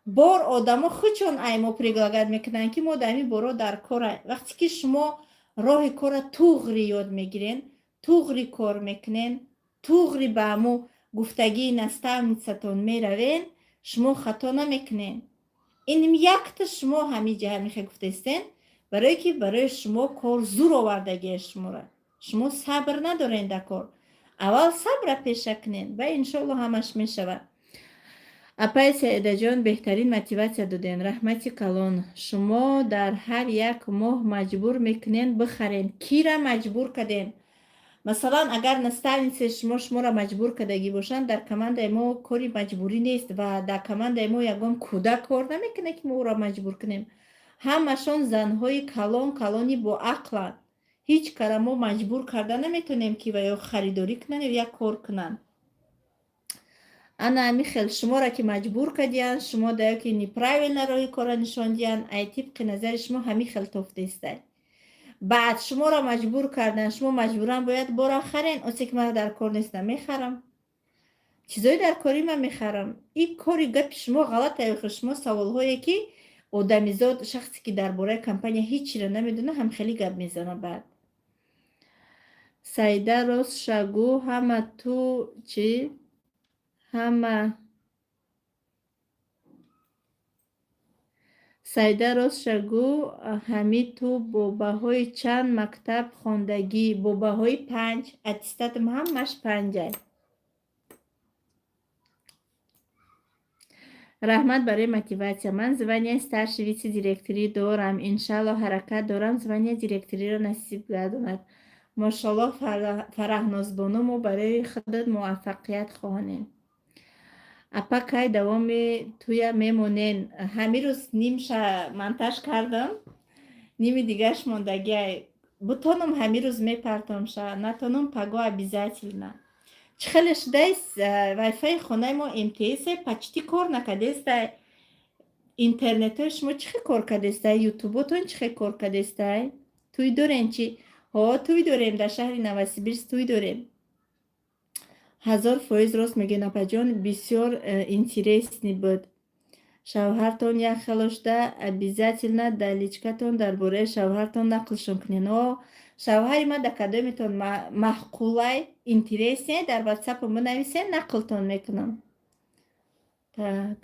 بار آدم ها خودشون ایما پریگلاگت میکنن که ما دمی بارا در کار. وقتی که شما راه کار توغری یاد میگیرین، توغری کار میکنین، توغری به همو گفتگی نستانیستون میروین، شما خطا نمیکنین. این یک شما همین جهر میخواه گفتستین برای که برای شما کار زور آوردگی شما را. شما صبر ندارین در کار. اول صبر پیشه کنین و انشالله همش میشود. اپای سعیده جان بهترین мотивация دادین. رحمتی کلان. شما در هر یک ماه مجبور میکنین بخرین. کی را مجبور کردین؟ مثلا اگر نستانیس شما را مجبور کردگی باشن، در کماند ما کاری مجبوری نیست و در کماند ما یگان کودک کار نمیکنه که ما او را مجبور کنیم. همشان زنهای کلانی با عقل. هیچ کار ما مجبور کرده نمیتونیم که یا خریداری کنن یا کار کنن. انا میخل شما را که مجبور کردین، شما در که نیپراویل راهی کار نشان دیان، ای طبق نظر شما همی خل توفته است. بعد شما را مجبور کردن، شما مجبورن باید برا خرین. اصلا که من در کار نیستم میخرم. چیزایی در کاری من میخرم. این کاری گپ شما غلطه. شما سوال هایی که آدمیزاد شخصی که درباره کمپانی هیچی را نمیدونه هم خیلی گپ میزنه. بعد سیده راست شگو همه تو چی؟ همه سیده راست شگو همی تو باباهای چند مکتب خواندگی؟ باباهای 5. اتستاتم همش 5. رحمت برای мотивация. من звание старший вице-директори دارم. انشالله حرکت دارم звание دиректори را نصیب گرداند. ماشاءالله فرهناز بانو ما برای خودت موفقیت خواهانیم. اپا که دوام توی میمونین. همین روز نیم منتش کردم. نیم دیگهش ماندگی бутонам ҳами рӯз мепартомша, натонам паго обязательно. Чихелеш дайс вайфай хонаи мо МТС почти кор накардестай. Интернетои шумо чихе кор кардестай? Ютуботон чихе кор кардестай? Туй дорем чи? Ҳо, туй дорем, дар шаҳри Новосибирск туй дорем. 1000% рост мегӯед апаҷон, бисёр интересный буд. Шавҳартон як хелошда обязательно дар личкатон дар бораи шавҳартон нақлшон кунед. О, шавҳари ман дар кадометон маҳқулай, интересне, дар ватсапам бинависед, нақлтон мекунам. Так.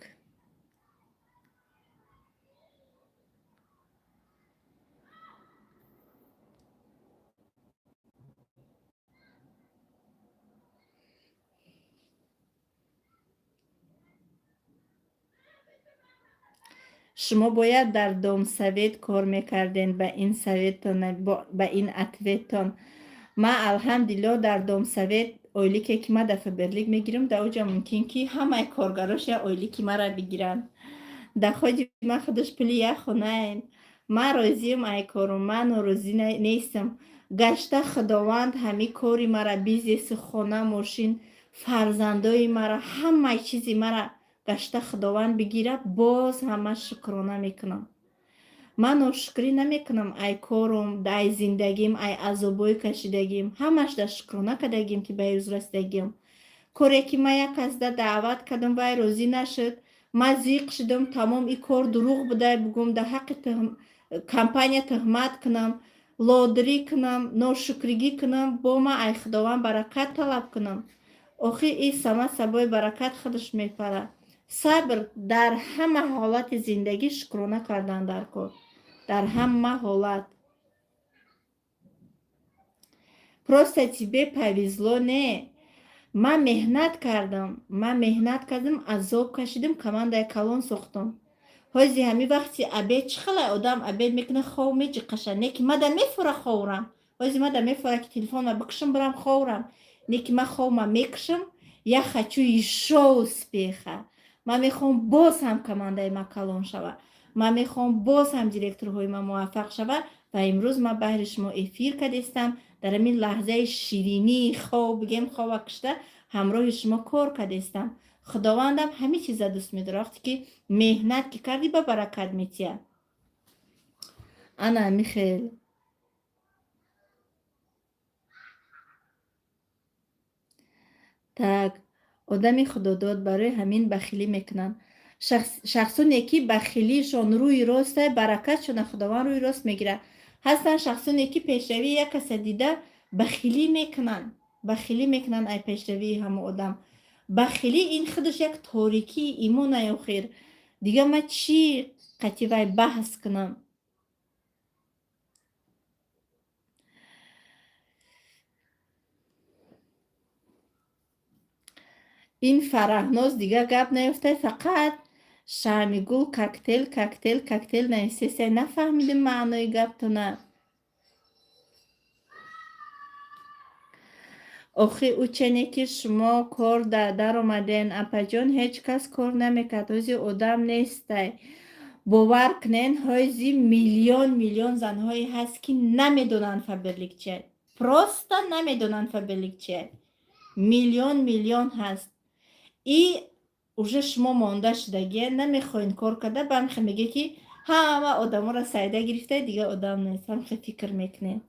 шумо бояд дар домсовет кор мекарден, ба ин советон, ба ин ответтон. Ма алҳамдулилло дар домсовет ойлике ки ма дар Фаберлик мегирам, дар оҷа мумкин ки ҳамаи коргарош я ойлики мара бигиранд. Дар хоҷи ман худаш пули як хонаем. Ман розиам ай кору, ман норозӣ нестам. Гашта худованд ҳами кори мара, бизнеси хона, мошин, фарзандои мара, ҳамаи чизи мара гашта худованд бигира, боз ҳама шукрона мекунам. Ман ношукрӣ намекунам ай корум, ай зиндагим, ай азобҳои кашидагим, ҳамаш дар шукрона кардагим ки ба имрӯз расидагим. коре ки ман як казда даъват кардам, вай розӣ нашуд, ман зиқ шудам, тамом ин кор дурӯғ буда бугум, дар ҳаққи компания туҳмат кунам, лодирӣ кунам, ношукригӣ кунам, бо ман ай худованд баракат талаб кунам. охир ин сама сабои баракат худаш мепара. сабр дар ҳама ҳолати зиндагӣ шукрона кардан дар кор, дар ҳама ҳолат. просто тебе повезло не. ман меҳнат кардам, азоб кашидам, командаи калон сохтам. ҳози ҳами вақти абед чӣ хеле одам абед мекунад, хов меҷиқаша, не ки ман дар мефора ховрам. ҳози ман дар мефора ки телефонма бикушам бирам ховрам, не ки ман ховма мекушам, я хочу ещё успеха. ман мехоҳам боз ҳам командаи ман калон шава, ман мехоҳам боз ҳам директорҳои ман муваффақ шава. ва имрӯз ман баҳри шумо эфир кардестам, дар ҳамин лаҳзаи ширинии хов бигем хова кушта ҳамроҳи шумо кор кардестам. худовандам ҳамин чиза дӯст медорад, вақте ки меҳнат ки кардӣ ба баракат метия. ана михел так одами худодод барои ҳамин бахилӣ мекунанд. шахсоне ки бахилишон рӯи роста, баракатшона худованд рӯи рост мегирад. ҳастанд шахсоне ки пешравии як каса дида бахилӣ мекунанд ай пешравии ҳама одам. бахилӣ ин худаш як торикии имонай охир. дига ман чӣ қати вай баҳс кунам. ин фараҳноз дига гап наёфтай, фақат шаъми гул коктейл нависесай. нафаҳмидим маънои гаптона. охир ӯ чане ки шумо кор даромаден, апаҷон ҳеҷ кас кор намекард, ҳози одам нестай. бовар кунен, ҳози миллион занҳое ҳаст ки намедонанд Фаберлик чияд. просто намедонанд Фаберлик чияд. миллион ҳаст. и уже шумо монда шудагия, намехоҳед кор карда, бамихе меге ки ҳама одаморо сайда гирифта, дига одам нест. ҳамихе фикр мекунед.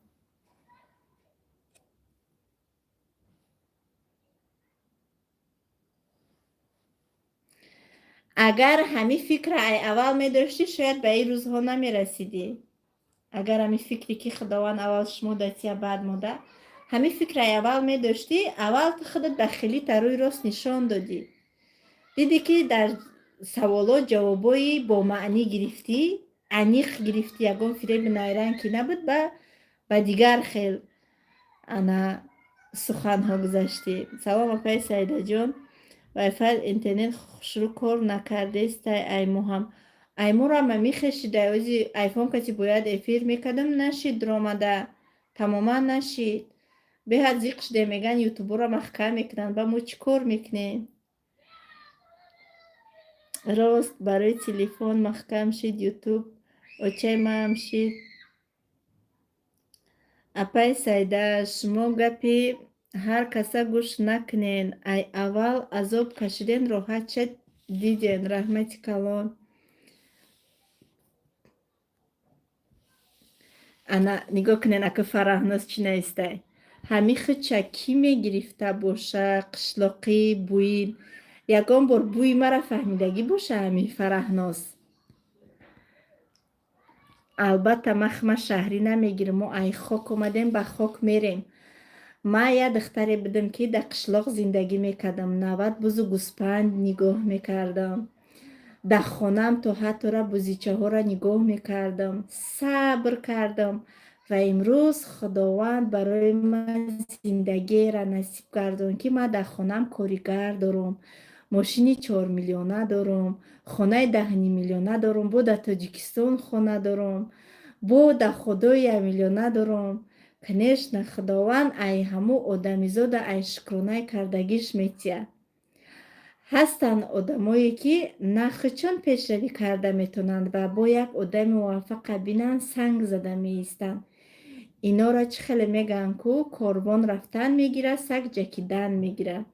агар ҳамин фикра ай аввал медоштӣ, шояд ба ин рӯзҳо намерасидӣ. агар ҳамин фикре ки худованд аввал шумо датия баъд мода, ҳамин фикра ай аввал медоштӣ, аввал ту худат бахилита рӯи рост нишон додӣ. дидӣ ки дар саволот ҷавобои бомаънӣ гирифтӣ, аниқ гирифтӣ, ягон фиреби найранг ки набуд, ба дигар хел ана суханҳо гузаштӣ. салом апай саидаҷон, вайфай интернет хушрӯ кор накардестай аймоҳам. аймоram мехешидай, ози айфон кати бояд эфир мекардам, нашид ромада, тамоман нашид. беҳад зиқ шуде, меган ютубора маҳкам мекунанд, ба мо чӣ кор мекунем? рост барои телефон маҳкам шид ютуб, очаи маам шид. اپای سایده شما گپی هر کسا گوش نکنین. ای اول عذاب کشیدین راحت چه دیدین. رحمتی کلان. انا نگاه کنین اکه فرهناز چی نیسته. همی خود چکی میگرفته باشه قشلاقی بوین. یکان بار بوی مرا فهمیدگی باشه همی فرهناز. البته ما شهری نمیگیرم. ما ای خاک اومدیم به خاک میریم. ما یه دختری بودم که در قشلاق زندگی میکردم. 90 بوز و گوسپند نگاه میکردم. در خانم تا حتی را بوزیچه ها را نگاه میکردم. صبر کردم و امروز خداوند برای من زندگی را نصیب کردن که ما در خانم کارگر دارم. ماشینی 4 میلیونه دارم. خانه 10 میلیونه دارم. بو در تاجیکستان خانه دارم. بو در خدای 1 میلیونه دارم. کنیشن خداوند ای همو آدمیزاد ای شکرانه کردگیش میتیه. هستن آدمایی که نخچون پیشروی کرده میتونند و با یک آدم موفق بینن سنگ زده میستن. اینا را چه خیلی میگن که کاروان رفتن میگیره سگ جکیدن میگیره.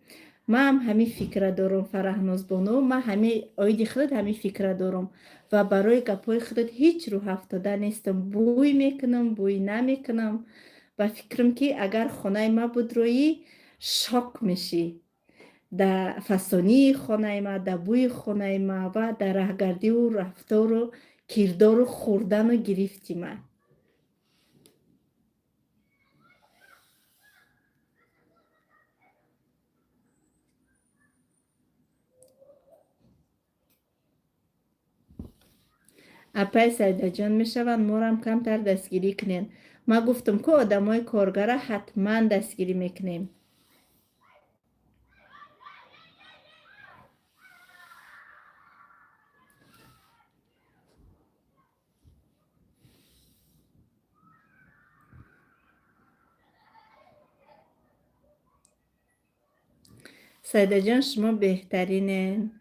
ما هم همین فکر دارم فرهناز بانو. ما همین آیدی خود همین فکر دارم و برای گپای خودت هیچ رو افتاده نیستم. بوی میکنم بوی نمیکنم و فکرم که اگر خانه ما بود روی شاک میشی در فسانی خانه ما، در بوی خانه ما و در رهگردی و رفتار و کردار و خوردن و گرفتی ما. اپای سیده جان میشوند ما را هم کمتر دستگیری کنین. ما گفتم که آدمای کارگره حتما دستگیری میکنیم. سیده جان شما بهترینین.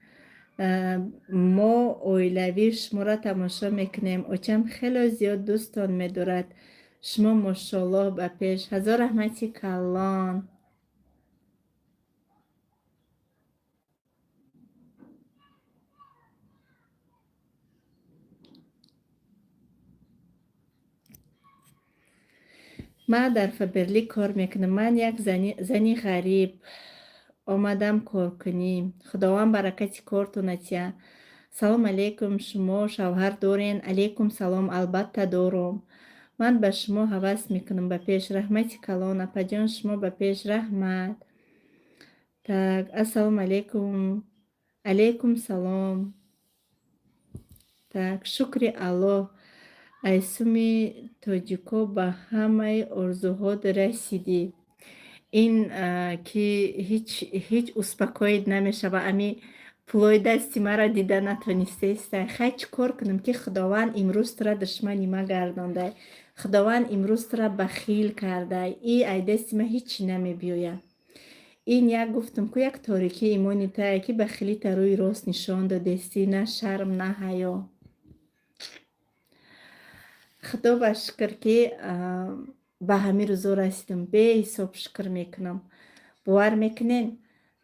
ما اویلوی شما را تماشا میکنیم. اوچم خیلی زیاد دوستان میدارد. شما ماشاءالله به پیش. هزار رحمتی کلان. من در فبرلی کار میکنم. من یک زنی غریب آمدم کار کنیم. خداوند برکتی کارتون اتیه. سلام علیکم شما شوهر دارین؟ علیکم سلام البته دارم. من به شما حوض میکنم به پیش. رحمتی کلان اپا جان شما به پیش. رحمت. tak السلام علیکم. علیکم سلام. tak شکر الله. ایسومی تاجیکو به همه ارزوها رسیدی. این که هیچ اسپکوید نمیشه و امی پلوی دستی مرا دیده نتونسته است. خیلی کار کنم که خداوند امروز را دشمنی ما گردانده. خداوند امروز را بخیل کرده. ای دستی ما هیچی نمی بیاید. این یک گفتم که یک تاریکی ایمانی تا که بخیلی تا روی راست نشان دادستی. نه شرم نه حیا. خدا با شکر که به همین روزا رسیدم. به حساب شکر میکنم. باور میکنین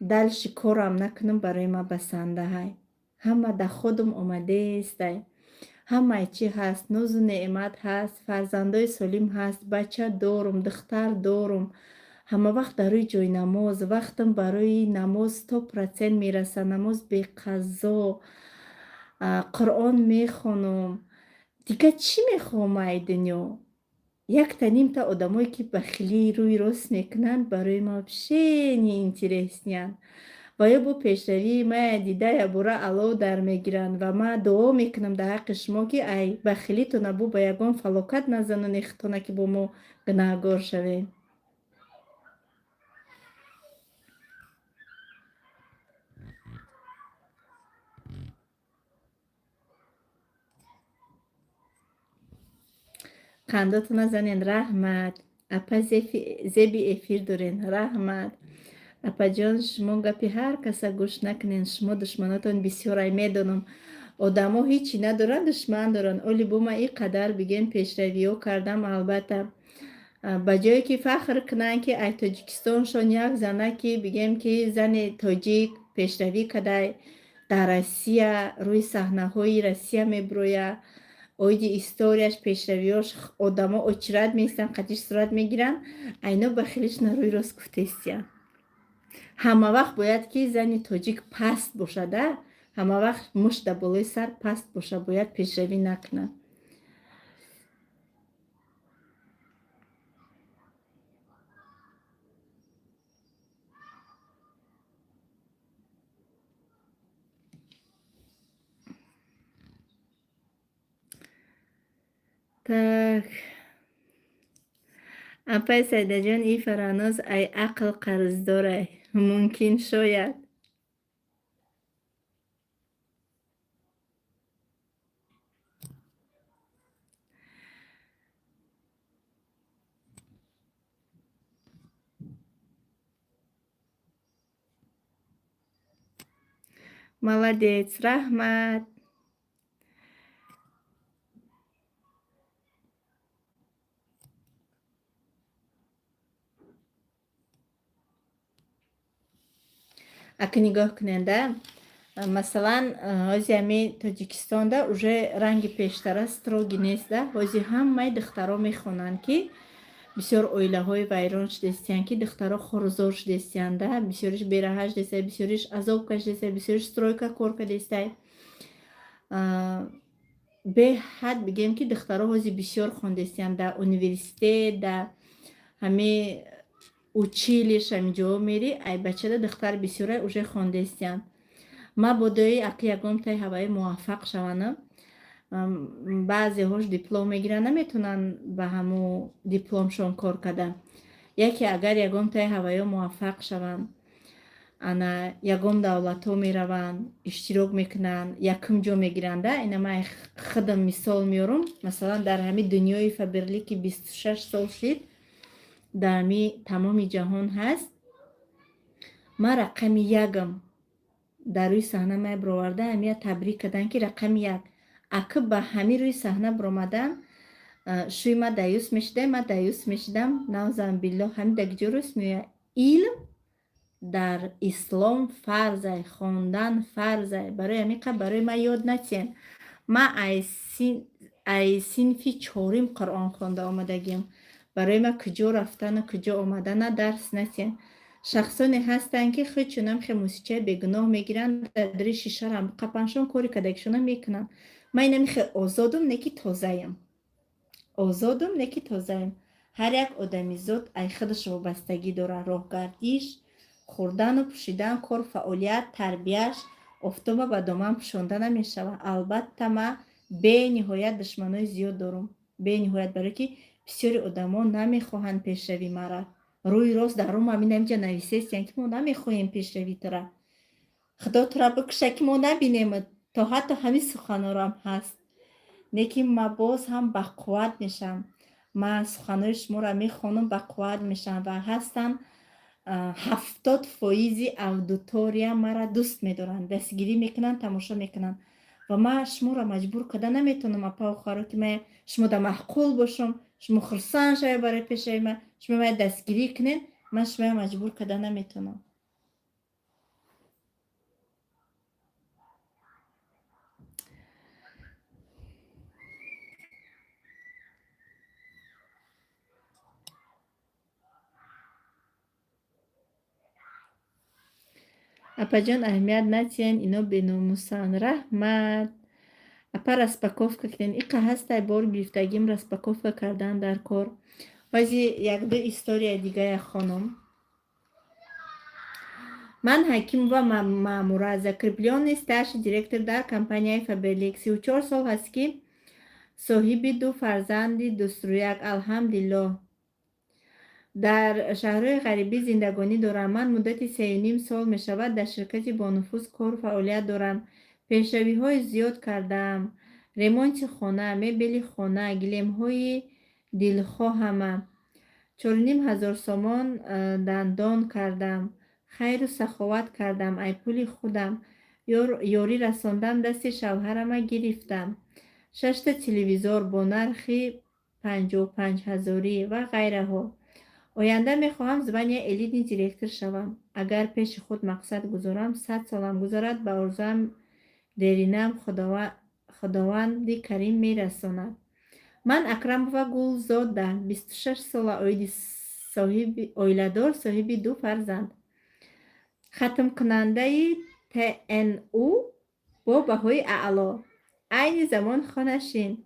دلش کارم نکنم برای ما بسنده های. همه در خودم آمده است. همه چی هست. نوز و نعمت هست. فرزندای سالم هست. بچه دارم. دختر دارم. همه وقت در روی جای نماز. وقتم برای نماز 100% میرسه. نماز به قضا. قرآن میخونم. دیگه چی میخوام ای دنیا؟ یک تنیم تا آدمایی که بخیلی روی راست میکنن برای ما بشینی اینترس نیان و یا با پیشروی ما دیده یا برا علاو در میگیرن و ما دعا میکنم در حق شما که ای بخیلی تو نبو با یگان فلاکت نزنن اختانه که با ما گناهگار شویم. خنداتو نزنین. رحمت. اپا زیبی افیر دارین. رحمت. اپا جان شما گپی هر کسا گوش نکنین. شما دشمناتون بسیار میدونم. آدم ها هیچی ندارن دشمن دارن. اولی با ما این قدر بگیم پیشروی ها کردم. البته به جایی که فخر کنن که ای تاجیکستانشان یک زنه که بگیم که زن تاجیک پیشروی کده در روسیه، روی صحنه های روسیه میبرویه، اویدی استوریش پیشرویاش آدم ها اچرد میستن قدیش صورت میگیرن، اینا بخیلیش نروی راست گفتیستیا. همه وقت باید که زن تاجیک پست باشده، همه وقت مشت بالای سر پست باشه، باید پیشروی نکنه. так апай сайдаҷон, ин фараноз ай ақл қарздорай, мумкин шояд. молодец, раҳмат. ака нигоҳ кунанда, масалан ҳози ами тоҷикистонда уже ранги пештара строги неста. ҳози ҳамаи духтаро мехонанд ки бисёр оилаҳои вайрон шудестиянд ки духтаро хорузор шудестиянда, бисёриш бераҳа шудестай, бисёриш азоб кашидестай, бисёриш стройка кор кардестай. беҳад бигем ки духтаро ҳози бисёр хондестиянд да университет, да ҳами училиш ҳаминҷоҳо мери, ай бачада духтар бисёре уже хондестиянд. ма бодои аки ягон тай ҳаваи муваффақ шаванам. баъзеҳош диплом мегиранд, наметунанд ба ҳамун дипломшон кор кардан. яке агар ягон тай ҳаваё муваффақ шаванд, ана ягон давлатҳо мераванд, иштирок мекунанд, якум ҷо мегиранда. ина ман худам мисол меёрам. масалан дар ҳамин дунёи фаберли ки 26 сол шид, дар ҳамин тамоми ҷаҳон ҳаст, ман рақами ягам дар рӯи саҳна май бироварда, ҳамия табрик кардан ки рақами як. ака ба ҳамин рӯи саҳна биромадан, шӯи ма даюс мешудам, ма даюс мешудам, навзан билло, ҳамин дагиҷо рӯст меояд. илм дар ислом фарзай, хондан фарзай. барои ҳамин қа барои ман ёд натиҳен. ман ай синфи 4 қуръон хонда омадагиам. барои ман куҷо рафтану куҷо омадана дарс натиҳен. шахсоне ҳастанд ки худшонам хе мусичаи бегуноҳ мегиранд, дар дори шишарам қапаншон кори кадагишона мекунанд. ман инами хе озодум, не ки тозаям. озодум, не ки тозаям. ҳар як одамизод ай худаш вобастагӣ дорад. роҳгардиш, хӯрдану пӯшидан, кор, фаъолият, тарбияш, офтоба ба доман пӯшонда намешавад. албатта ман бениҳоят душманои зиёд дорам. бениҳоят, барое ки бисёри одамо намехоҳанд пешравӣ мара. рӯи рост дар рум ҳамин намиҷа нависестиянд ки мо намехоҳем пешравӣ тора. худо тура бикуша ки мо набинем. то ҳатто ҳамин суханорам ҳаст. лекин ма боз ҳам бақувват мешам. ман суханои шуморо мехонам, бақувват мешам ва ҳастанд 70% аудитория мара дӯст медоранд, дастгирӣ мекунанд, тамошо мекунанд. ва ман шуморо маҷбур карда наметавонам апа охаро ки ман шумо да маъқул бошам, шумо хурсанд шавед барои пешравии ман, шумо ман дастгирӣ кунед. ман шуморо маҷбур карда наметавонам. апаҷон аҳамият натиҳен, ино беномусанд. раҳмат. апа распаковка кунед. иқа ҳастай бор гирифтагим распаковка кардан дар кор. ҳози як-ду историяи дигаи хонам. ман ҳакимова маъмура закрепленный старший директор дар компанияи фаберлик. 34 сол ҳаст ки соҳиби 2 фарзанди дуструяк, алҳамдулиллоҳ. дар шаҳрҳои ғарибӣ зиндагонӣ дорам. ман муддати 3.5 сол мешавад дар ширкати бонуфуз кор фаъолият дорам. пешравиҳои зиёд кардам. ремонти хона, мебели хона, гилемҳои дилхоҳама. 4500 сомон дандон кардам. хайру саховат кардам. ай пули худам. ёрӣ расондам, дасти шавҳарама гирифтам. 6 телевизор бо нархи 55,000 و غیره ها. آینده میخواهم زبان الیدی دیرکتر شوم. اگر پیش خود مقصد گذارم 100 سالم گذارد به آرزوام درینم خداوند کریم میرساند. من اکرمова Гулзода 26 ساله اویله‌دار صاحب 2 فرزند ختم کننده TNO با بهای اعلا عین زمان خانشین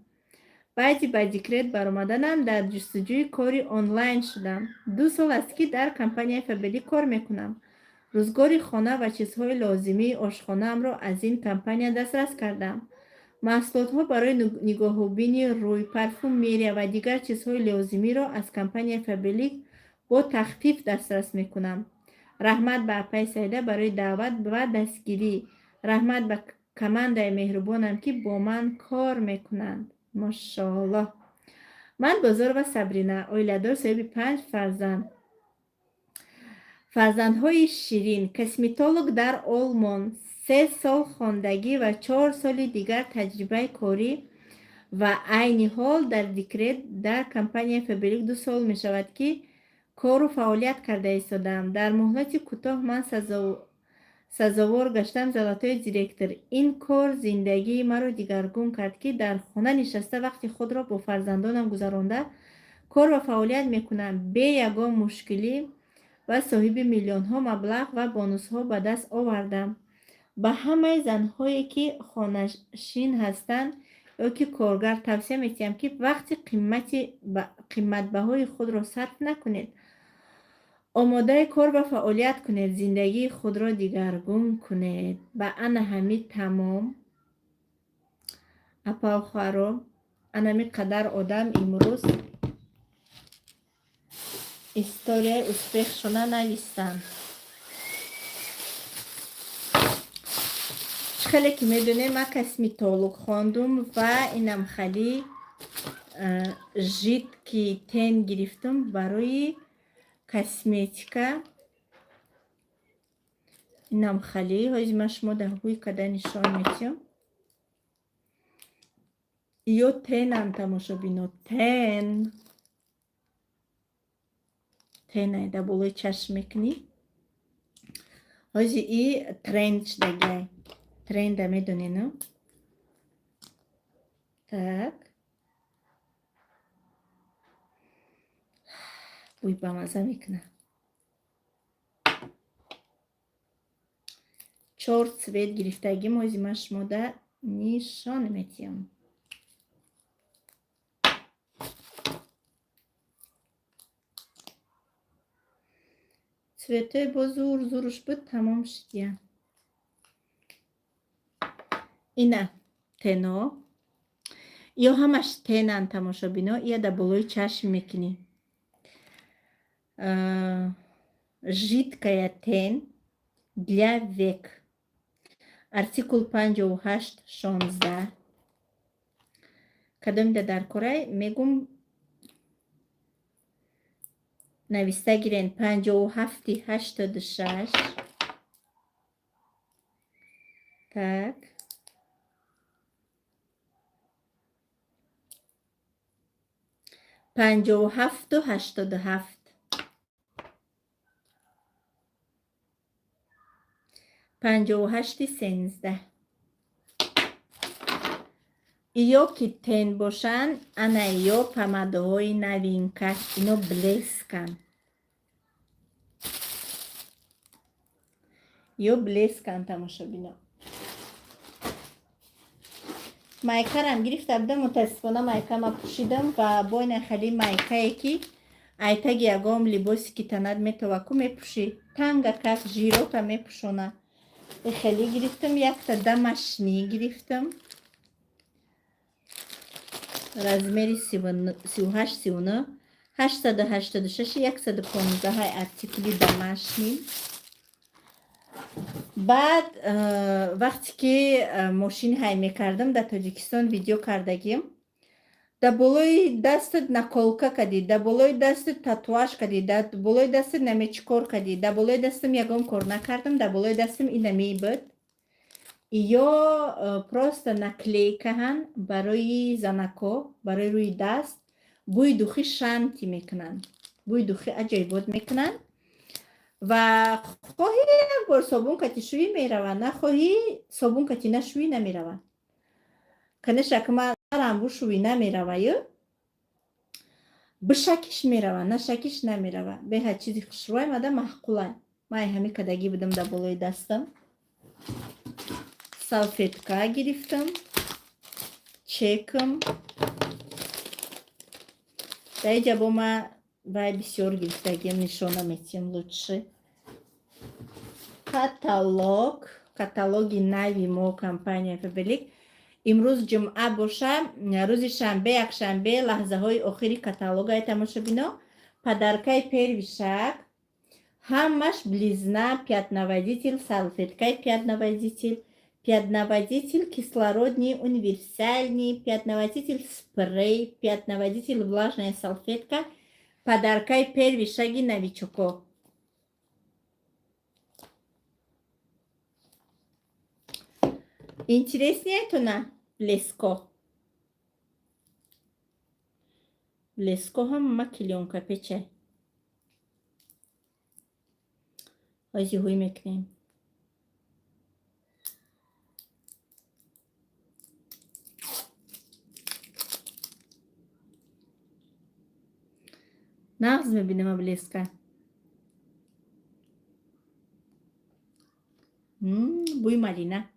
بعدی به دکرت برآمدنم در جستجوی کاری آنلاین شدم. 2 سال است که در کمپانی فبلی کار میکنم. روزگار خانه و چیزهای لازمی آشخانه‌ام را از این کمپانی دسترس کردم. محصولات ها برای نگاه و بینی روی، پرفوم، میره و دیگر چیزهای لازمی را از کمپانی فبلی با تخفیف دسترس میکنم. رحمت به اپای سیده برای دعوت و دستگیری. رحمت به کمانده مهربانم که با من کار میکنند. ماشاءالله. من بزرگ و صبرینه اویله‌دار صاحب 5 فرزند. فرزندهای شیرین کسمتولوگ در آلمان 3 سال خواندگی و 4 سال دیگر تجربه کاری و عین حال در دکرت در کمپانی فبریک 2 سال می شود که کار و فعالیت کرده ایستادم. در مهلت کوتاه من سزاوار گشتم زلاتای دیرکتر. این کار زندگی مرا دیگرگون کرد که در خانه نشسته وقتی خود را با فرزندانم گذرانده کار و فعالیت میکنم بی یگان مشکلی و صاحب میلیون ها مبلغ و بونوس ها به دست آوردم. به همه زنهایی که خانشین هستند یا که کارگر توصیه میتیم که وقتی قیمت بهای خود را صرف نکنید. آماده کار و فعالیت کنید. زندگی خود را دیگرگون کنید. به انا همین تمام. اپا خواهرام انا قدر آدم امروز استوریای اسپیخ شونه نویستن. خیلی که میدونه من کسمتولوگ خواندم و اینم خیلی جیت که تن گرفتم برای کسمتیکا. اینم خیلی هایی من شما در روی کده نشان میتیم. یا تن هم تماشا بینو تن ایده بولای چشم میکنی. هایی ای ترند دگه. ترند هم میدونی نه؟ Так. بوی بامزه میکنه. 4 цвет گرفتگی موزی من شما ده نشان میتیم. цветای با زورش بود تمام شدیم. اینه تنو یا همش تنن تماشا بینا یا در بلوی چشم میکنی. Жидкая тень для век. Артикул 58.16. Кадом да дар корай мегум нависта гирен 57.86. Так. پنجاه و هفت و هشتاد و هفت. پنجاه و هشت سینزده. ایو که تن باشن انا ایو پماده های نوین که اینو بلیس کن. ایو بلیس کن تماشا بینا. مایکه هم گرفته بودم متاسفانه مایکه ما پوشیدم و با این خیلی مایکه ای که ایتگ یگام لباسی که تند میتوکو میپوشی تنگ کف جیروتا میپوشونه. خیلی گرفتم یک تا دمشنی گرفتم رزمری 38 39 886 115 های ارتیکلی دمشنی. بعد وقتی که ماشین های میکردم در تاجیکستان ویدیو کردگیم در بالای دستت نکولکه کردی، در بالای دستت تاتواژ کردی، در بالای دستت نمیچکار کردی، در بالای دستم یگام کار نکردم، در بالای دستم این نمی بود یا پروست نکلیکه هن برای زنکو برای روی دست بوی دوخی شانتی میکنن، بوی دوخی عجیبات میکنن. و خواهی یک بار صابون کتی شوی میرون، نه خواهی صابون کتی نشوی نمیرون. کنه شکم دارم بو شوی نمیروه، بشکش میروه نه شکش نمیروه. به هر چیزی خوشروی مده محقوله. من همی کدگی بدم در بالای دستم. سالفетка گرفتم، چکم. در اینجا با ما وای بسیار گرفتگیم نشانه میتیم لطشه. کاتالوگی نوی ما کمپانی فبلیک. امروز جمعه باشه، روز شنبه یک شنبه لحظه های آخری کاتالوگ های تماشا بینا. پدرکای первишак, همش близна, пятноводитель, салфеткой пятноводитель, пятноводитель кислородный, универсальный, пятноводитель спрей, пятноводитель влажная салфетка, подаркой первишаги новичков. Интереснее это на блеско. Блеско هم макелёнка пече. آزیهوی میکنیم. نغز میبینیم بلیسکا. بوی مالینه.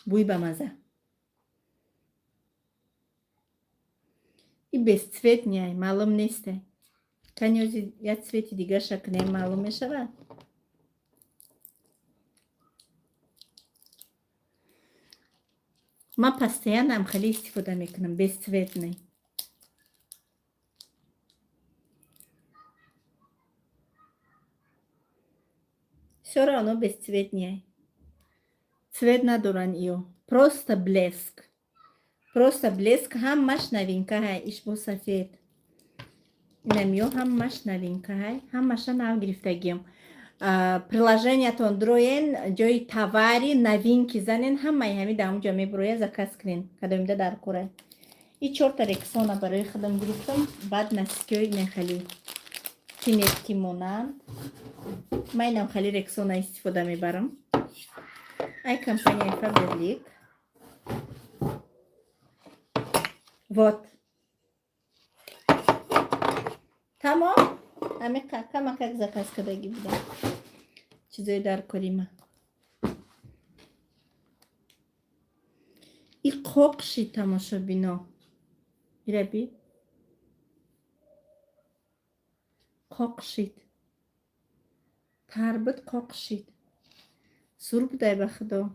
بوی بمزه. این без цвет не, معلوم نیسته. کنیوزی یا цветی دیگر شکنه معلوم میشود. ما постоянно هم خیلی استفاده میکنم без цвет не. все равно без цвет не. цвет ندارن ایو. просто блеск. просто блеск همش новинка های. ایش با سفید. اینمیو همش новинка های. همش نو گرفتگیم. приложение то Android جای товари новинки زنین همه همی در اونجا میبروید заказ کنین. کدام ده در کوره. این 4 تا رکسونا برای خودم گرفتم. بعد نسکوی نه خیلی تینتی مونند. من اینم خیلی رکسونا استفاده میبرم. ای کمپانی فابریک. вот. تمام. همه کم заказ کردگی بودم. چیزای در کریمه. این قاقشی تماشا بینا. ایره بی. قاقشید. تربت قاقشید. سور بودای بخدا.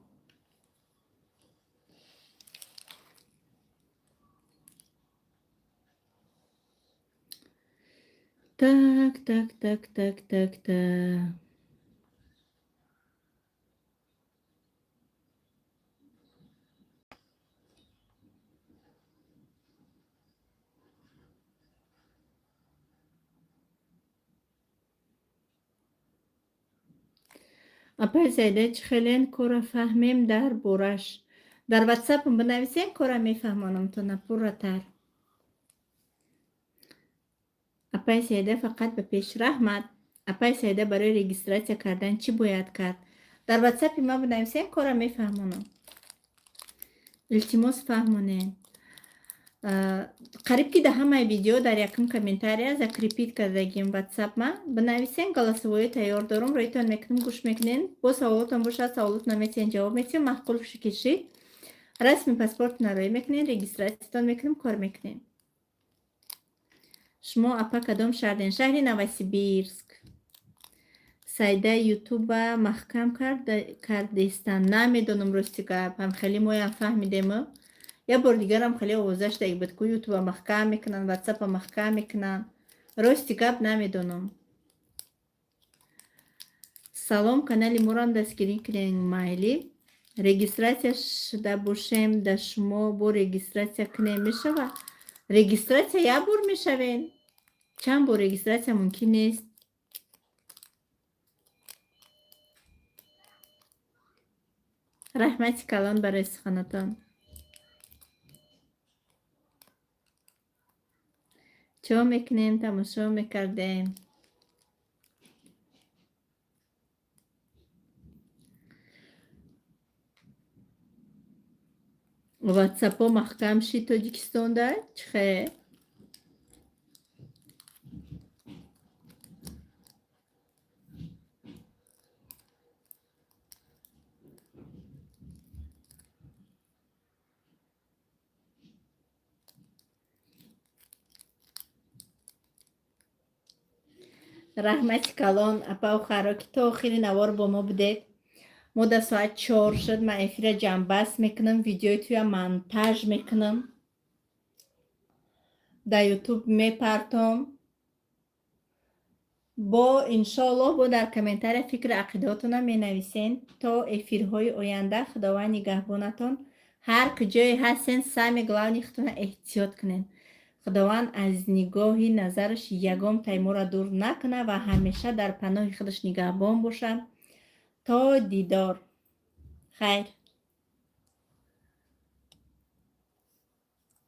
так, так, так, так, так, так. اپای زیده خیلی کورا فهمیم در بورش. در واتساپ بنویسین کورا میفهمانم تو نپورتر. اپای زیده فقط به پیش رحمت. اپای زیده برای رجیستراسیا کردن چی باید کرد؟ در واتساپ ما بنویسین کورا میفهمانم. التماس فهمونین. قریب که ده همه ویدیو در یکم کامنتاری закрепить کردگیم واتساپ ما بنویسین голосовое تیار دارم رویتون میکنم گوش میکنین با سوالاتون باشه سوالات نمیتین جواب میتین محقول کشید رسمی پاسپورت نروی میکنین رجیستراسیتون میکنیم کار میکنین شما اپا کدام شهردین شهری نوسیبیرسک سایده یوتیوب محکم کردستان نمیدونم راستی که هم خیلی مویم فهمیدیم یا بار دیگر هم خیلی آوازش دیگه بود که یوتیوب محکم میکنن واتساپ محکم میکنن راستی گپ نمیدونم سلام کانال مورم دستگیری کنین مایلی رجیستراسیا شده باشیم در شما با رجیستراسیا کنیم میشوه رجیستراسیا یا بار میشوین چند بار رجیستراسیا ممکن نیست رحمتی کلان برای سخنتان چه میکنین؟ تماشا میکردین؟ واتساپ ها محکم شی تاجیکستان ده؟ چه؟ رحمت کلان اپا و خرا که تا آخری نوار با ما بودید. ما در ساعت 4 شد. من افیر جنبست میکنم، ویدیوی توی منتاج میکنم، در یوتیوب میپرتم. با انشالله با در کامنتر فکر عقیداتون می نویسین تا افیرهای آینده. خداوند نگهبانتان. هر کجای هستین سمی گلانیختون احتیاط کنین. خداوند از نگاهی نظرش یگام تیمور دور نکنه و همیشه در پناه خودش نگهبان باشه. تا دیدار. خیر.